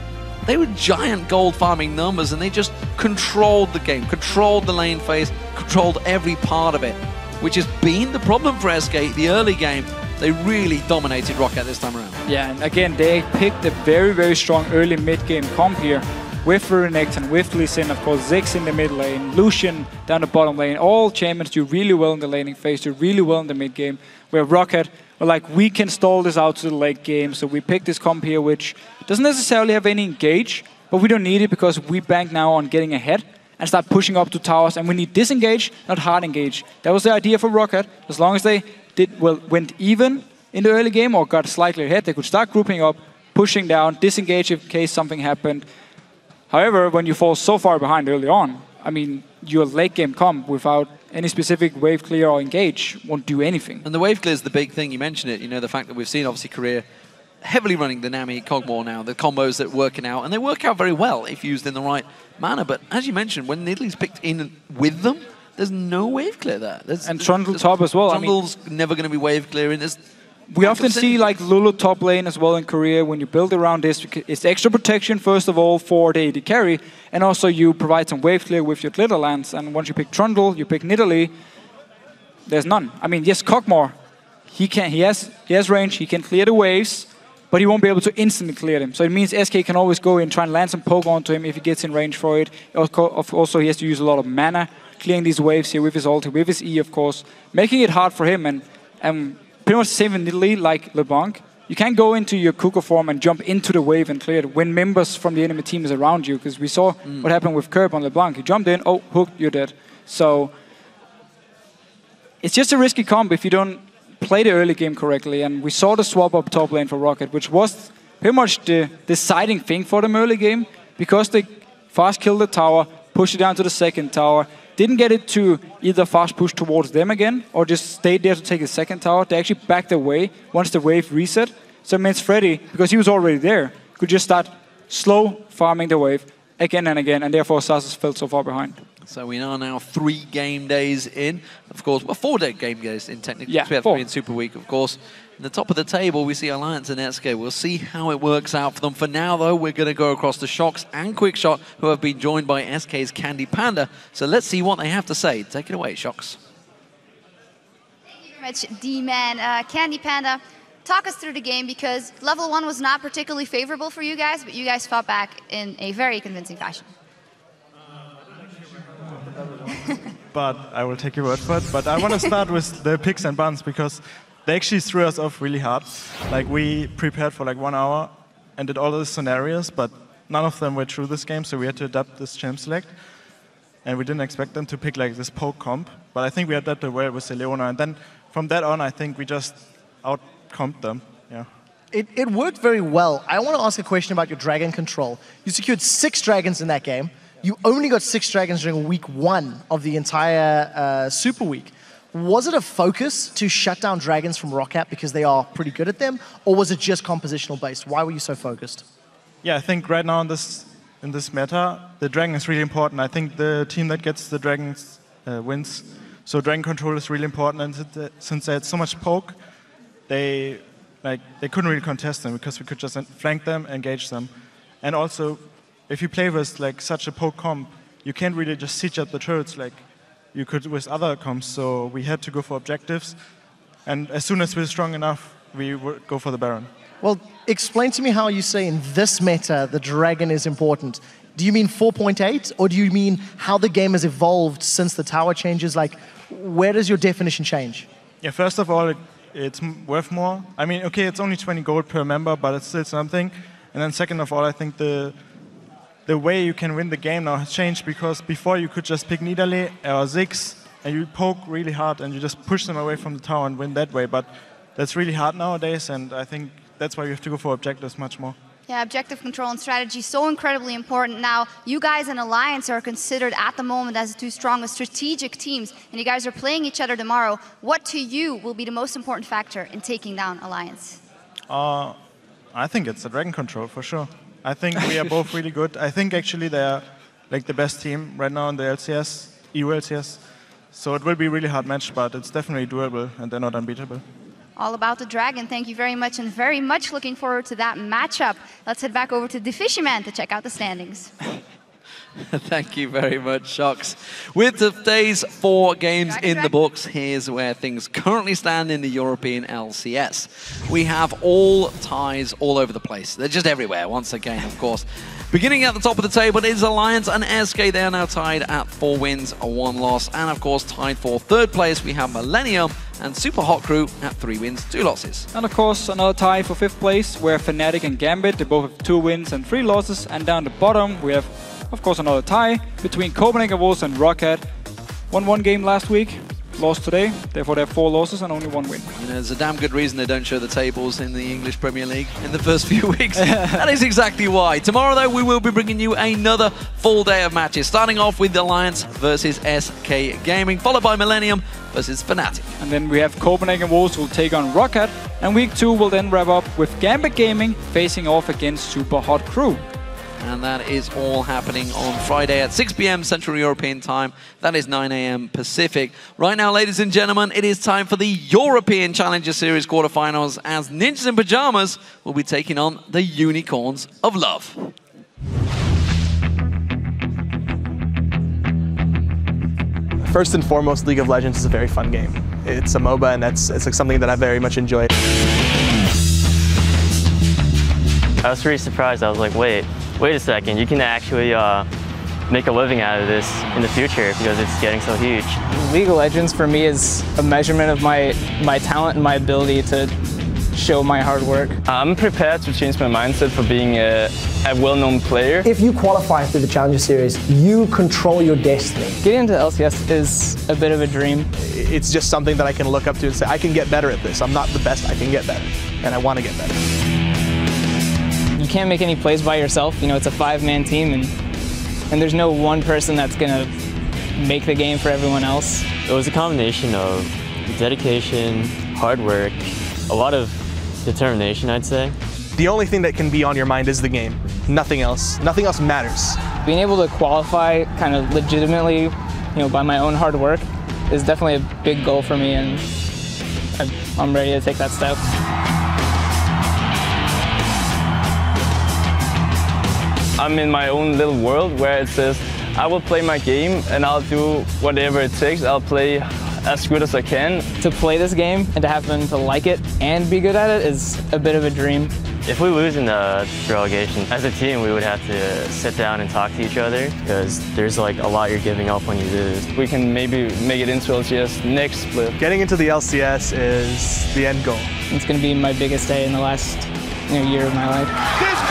S5: They were giant gold farming numbers, and they just controlled the game, controlled the lane phase, controlled every part of it, which has been the problem for SK the early game. They really dominated ROCCAT this time around.
S6: Yeah, and again, they picked a very, very strong early mid-game comp here with Renekton, with Lucian, of course, Ziggs in the mid lane, Lucian down the bottom lane. All champions do really well in the laning phase, do really well in the mid game, where ROCCAT were like, we can stall this out to the late game, so we picked this comp here, which doesn't necessarily have any engage, but we don't need it because we bank now on getting ahead and start pushing up to towers, and we need disengage, not hard engage. That was the idea for ROCCAT. As long as they went even in the early game or got slightly ahead, they could start grouping up, pushing down, disengage in case something happened. However, when you fall so far behind early on, I mean, your late game comp without any specific wave clear or engage won't do anything.
S5: And the wave clear is the big thing. You mentioned it, you know, the fact that we've seen, obviously, Korea heavily running the Nami, Kog'Maw now, the combos that are working out, and they work out very well if used in the right manner. But as you mentioned, when Nidalee's picked in with them, there's no wave clear there.
S6: And Trundle top as well.
S5: Trundle's never going to be wave clearing.
S6: We often see like Lulu top lane as well in Korea when you build around this. It's extra protection, first of all, for the AD carry, and also you provide some wave clear with your glitter lands. And once you pick Trundle, you pick Nidalee, there's none. I mean, yes, Kog'Maw, he has range, he can clear the waves, but he won't be able to instantly clear them. So it means SK can always go in, try and land some poke onto him if he gets in range for it. Also, he has to use a lot of mana clearing these waves here with his ulti, with his E, of course, making it hard for him. And pretty much the same in Nidalee, like LeBlanc. You can't go into your Kuka form and jump into the wave and clear it when members from the enemy team is around you, because we saw what happened with Curb on LeBlanc. He jumped in, oh, hooked, you're dead. So it's just a risky comp if you don't play the early game correctly, and we saw the swap up top lane for ROCCAT, which was pretty much the deciding thing for them early game, because they fast killed the tower, pushed it down to the second tower, didn't get it to either fast push towards them again or just stayed there to take the second tower. They actually backed away once the wave reset. So it means Freddy, because he was already there, could just start slow farming the wave, again and again, and therefore Xaxus fell so far behind.
S5: So we are now 3 game days in. Of course, well, 4 game days in technically.
S6: Yeah,
S5: we have
S6: 4.
S5: 3 in Super Week, of course. At the top of the table, we see Alliance and SK. We'll see how it works out for them. For now, though, we're going to go across to Shox and Quickshot, who have been joined by SK's CandyPanda. So let's see what they have to say. Take it away, Shox.
S1: Thank you very much, D-Man. CandyPanda, talk us through the game, because level 1 was not particularly favorable for you guys, but you guys fought back in a very convincing fashion.
S7: But I will take your word for it. But I want to start with the picks and buns, because they actually threw us off really hard. Like, we prepared for like 1 hour and did all those scenarios, but none of them were true this game, so we had to adapt this champ select. And we didn't expect them to pick like this poke comp, but I think we adapted well with the Leona. And then from that on, I think we just out-comped them. Yeah.
S2: It worked very well. I want to ask a question about your dragon control. You secured 6 dragons in that game. You only got 6 dragons during week 1 of the entire Super Week. Was it a focus to shut down dragons from ROCCAT because they are pretty good at them, or was it just compositional based? Why were you so focused?
S7: Yeah, I think right now in this meta, the dragon is really important. I think the team that gets the dragons wins. So dragon control is really important, and since they had so much poke, they couldn't really contest them because we could just flank them, engage them. And also, if you play with like such a poke comp, you can't really just siege up the turrets like you could with other comps. So we had to go for objectives, and as soon as we're strong enough, we would go for the Baron.
S2: Well, explain to me how you say in this meta the dragon is important. Do you mean 4.8, or do you mean how the game has evolved since the tower changes? Like, where does your definition change?
S7: Yeah, first of all, it's worth more. I mean, okay, it's only 20 gold per member, but it's still something. And then second of all, I think the way you can win the game now has changed, because before you could just pick Nidalee or Ziggs and you poke really hard and you just push them away from the tower and win that way. But that's really hard nowadays, and I think that's why you have to go for objectives much more.
S1: Yeah, objective control and strategy, so incredibly important. Now, you guys in Alliance are considered at the moment as the 2 strongest strategic teams, and you guys are playing each other tomorrow. What to you will be the most important factor in taking down Alliance?
S7: I think it's the dragon control for sure. I think we are both really good. I think actually they're like the best team right now in the LCS, EU LCS. So it will be a really hard match, but it's definitely doable, and they're not unbeatable.
S1: All about the dragon. Thank you very much, and very much looking forward to that matchup. Let's head back over to the Fisherman to check out the standings.
S5: Thank you very much, Shox. With today's 4 games in the books, here's where things currently stand in the European LCS. We have all ties all over the place. They're just everywhere, once again, of course. Beginning at the top of the table is Alliance and SK. They are now tied at 4 wins, 1 loss. And of course, tied for 3rd place, we have Millennium and Super Hot Crew at 3 wins, 2 losses.
S6: And of course, another tie for 5th place, where Fnatic and Gambit, they both have 2 wins and 3 losses. And down the bottom, we have, of course, another tie between Kog'Maw and ROCCAT. Won 1 game last week, lost today, therefore they have 4 losses and only 1 win.
S5: You know, there's a damn good reason they don't show the tables in the English Premier League in the first few weeks. That is exactly why. Tomorrow, though, we will be bringing you another full day of matches, starting off with Alliance versus SK Gaming, followed by Millennium versus Fnatic.
S6: And then we have Copenhagen Wolves who will take on ROCCAT, and week 2 will then wrap up with Gambit Gaming facing off against Super Hot Crew.
S5: And that is all happening on Friday at 6 p.m. Central European Time. That is 9 a.m. Pacific. Right now, ladies and gentlemen, it is time for the European Challenger Series quarterfinals, as Ninjas in Pajamas will be taking on the Unicorns of Love.
S8: First and foremost, League of Legends is a very fun game. It's a MOBA, and it's like something that I very much enjoy.
S9: I was really surprised. I was like, wait a second, you can actually make a living out of this in the future because it's getting so huge.
S10: League of Legends for me is a measurement of my talent and my ability to show my hard work.
S9: I'm prepared to change my mindset for being a well-known player.
S11: If you qualify through the Challenger Series, you control your destiny.
S10: Getting into LCS is a bit of a dream.
S8: It's just something that I can look up to and say, I can get better at this. I'm not the best, I can get better, and I want to get better.
S10: You can't make any plays by yourself. You know, it's a 5-man team, and there's no one person that's gonna make the game for everyone else.
S9: It was a combination of dedication, hard work, a lot of determination, I'd say.
S8: The only thing that can be on your mind is the game. Nothing else. Nothing else matters.
S10: being able to qualify kind of legitimately, by my own hard work is definitely a big goal for me, and I'm ready to take that step.
S9: I'm in my own little world where it says I will play my game and I'll do whatever it takes. I'll play as good as I can.
S10: To play this game and to have them to like it and be good at it is a bit of a dream.
S9: If we lose in the relegation, as a team, we would have to sit down and talk to each other because there's like a lot you're giving up when you lose.
S10: We can maybe make it into LCS next split.
S8: Getting into the LCS is the end goal.
S10: It's going to be my biggest day in the last year of my life.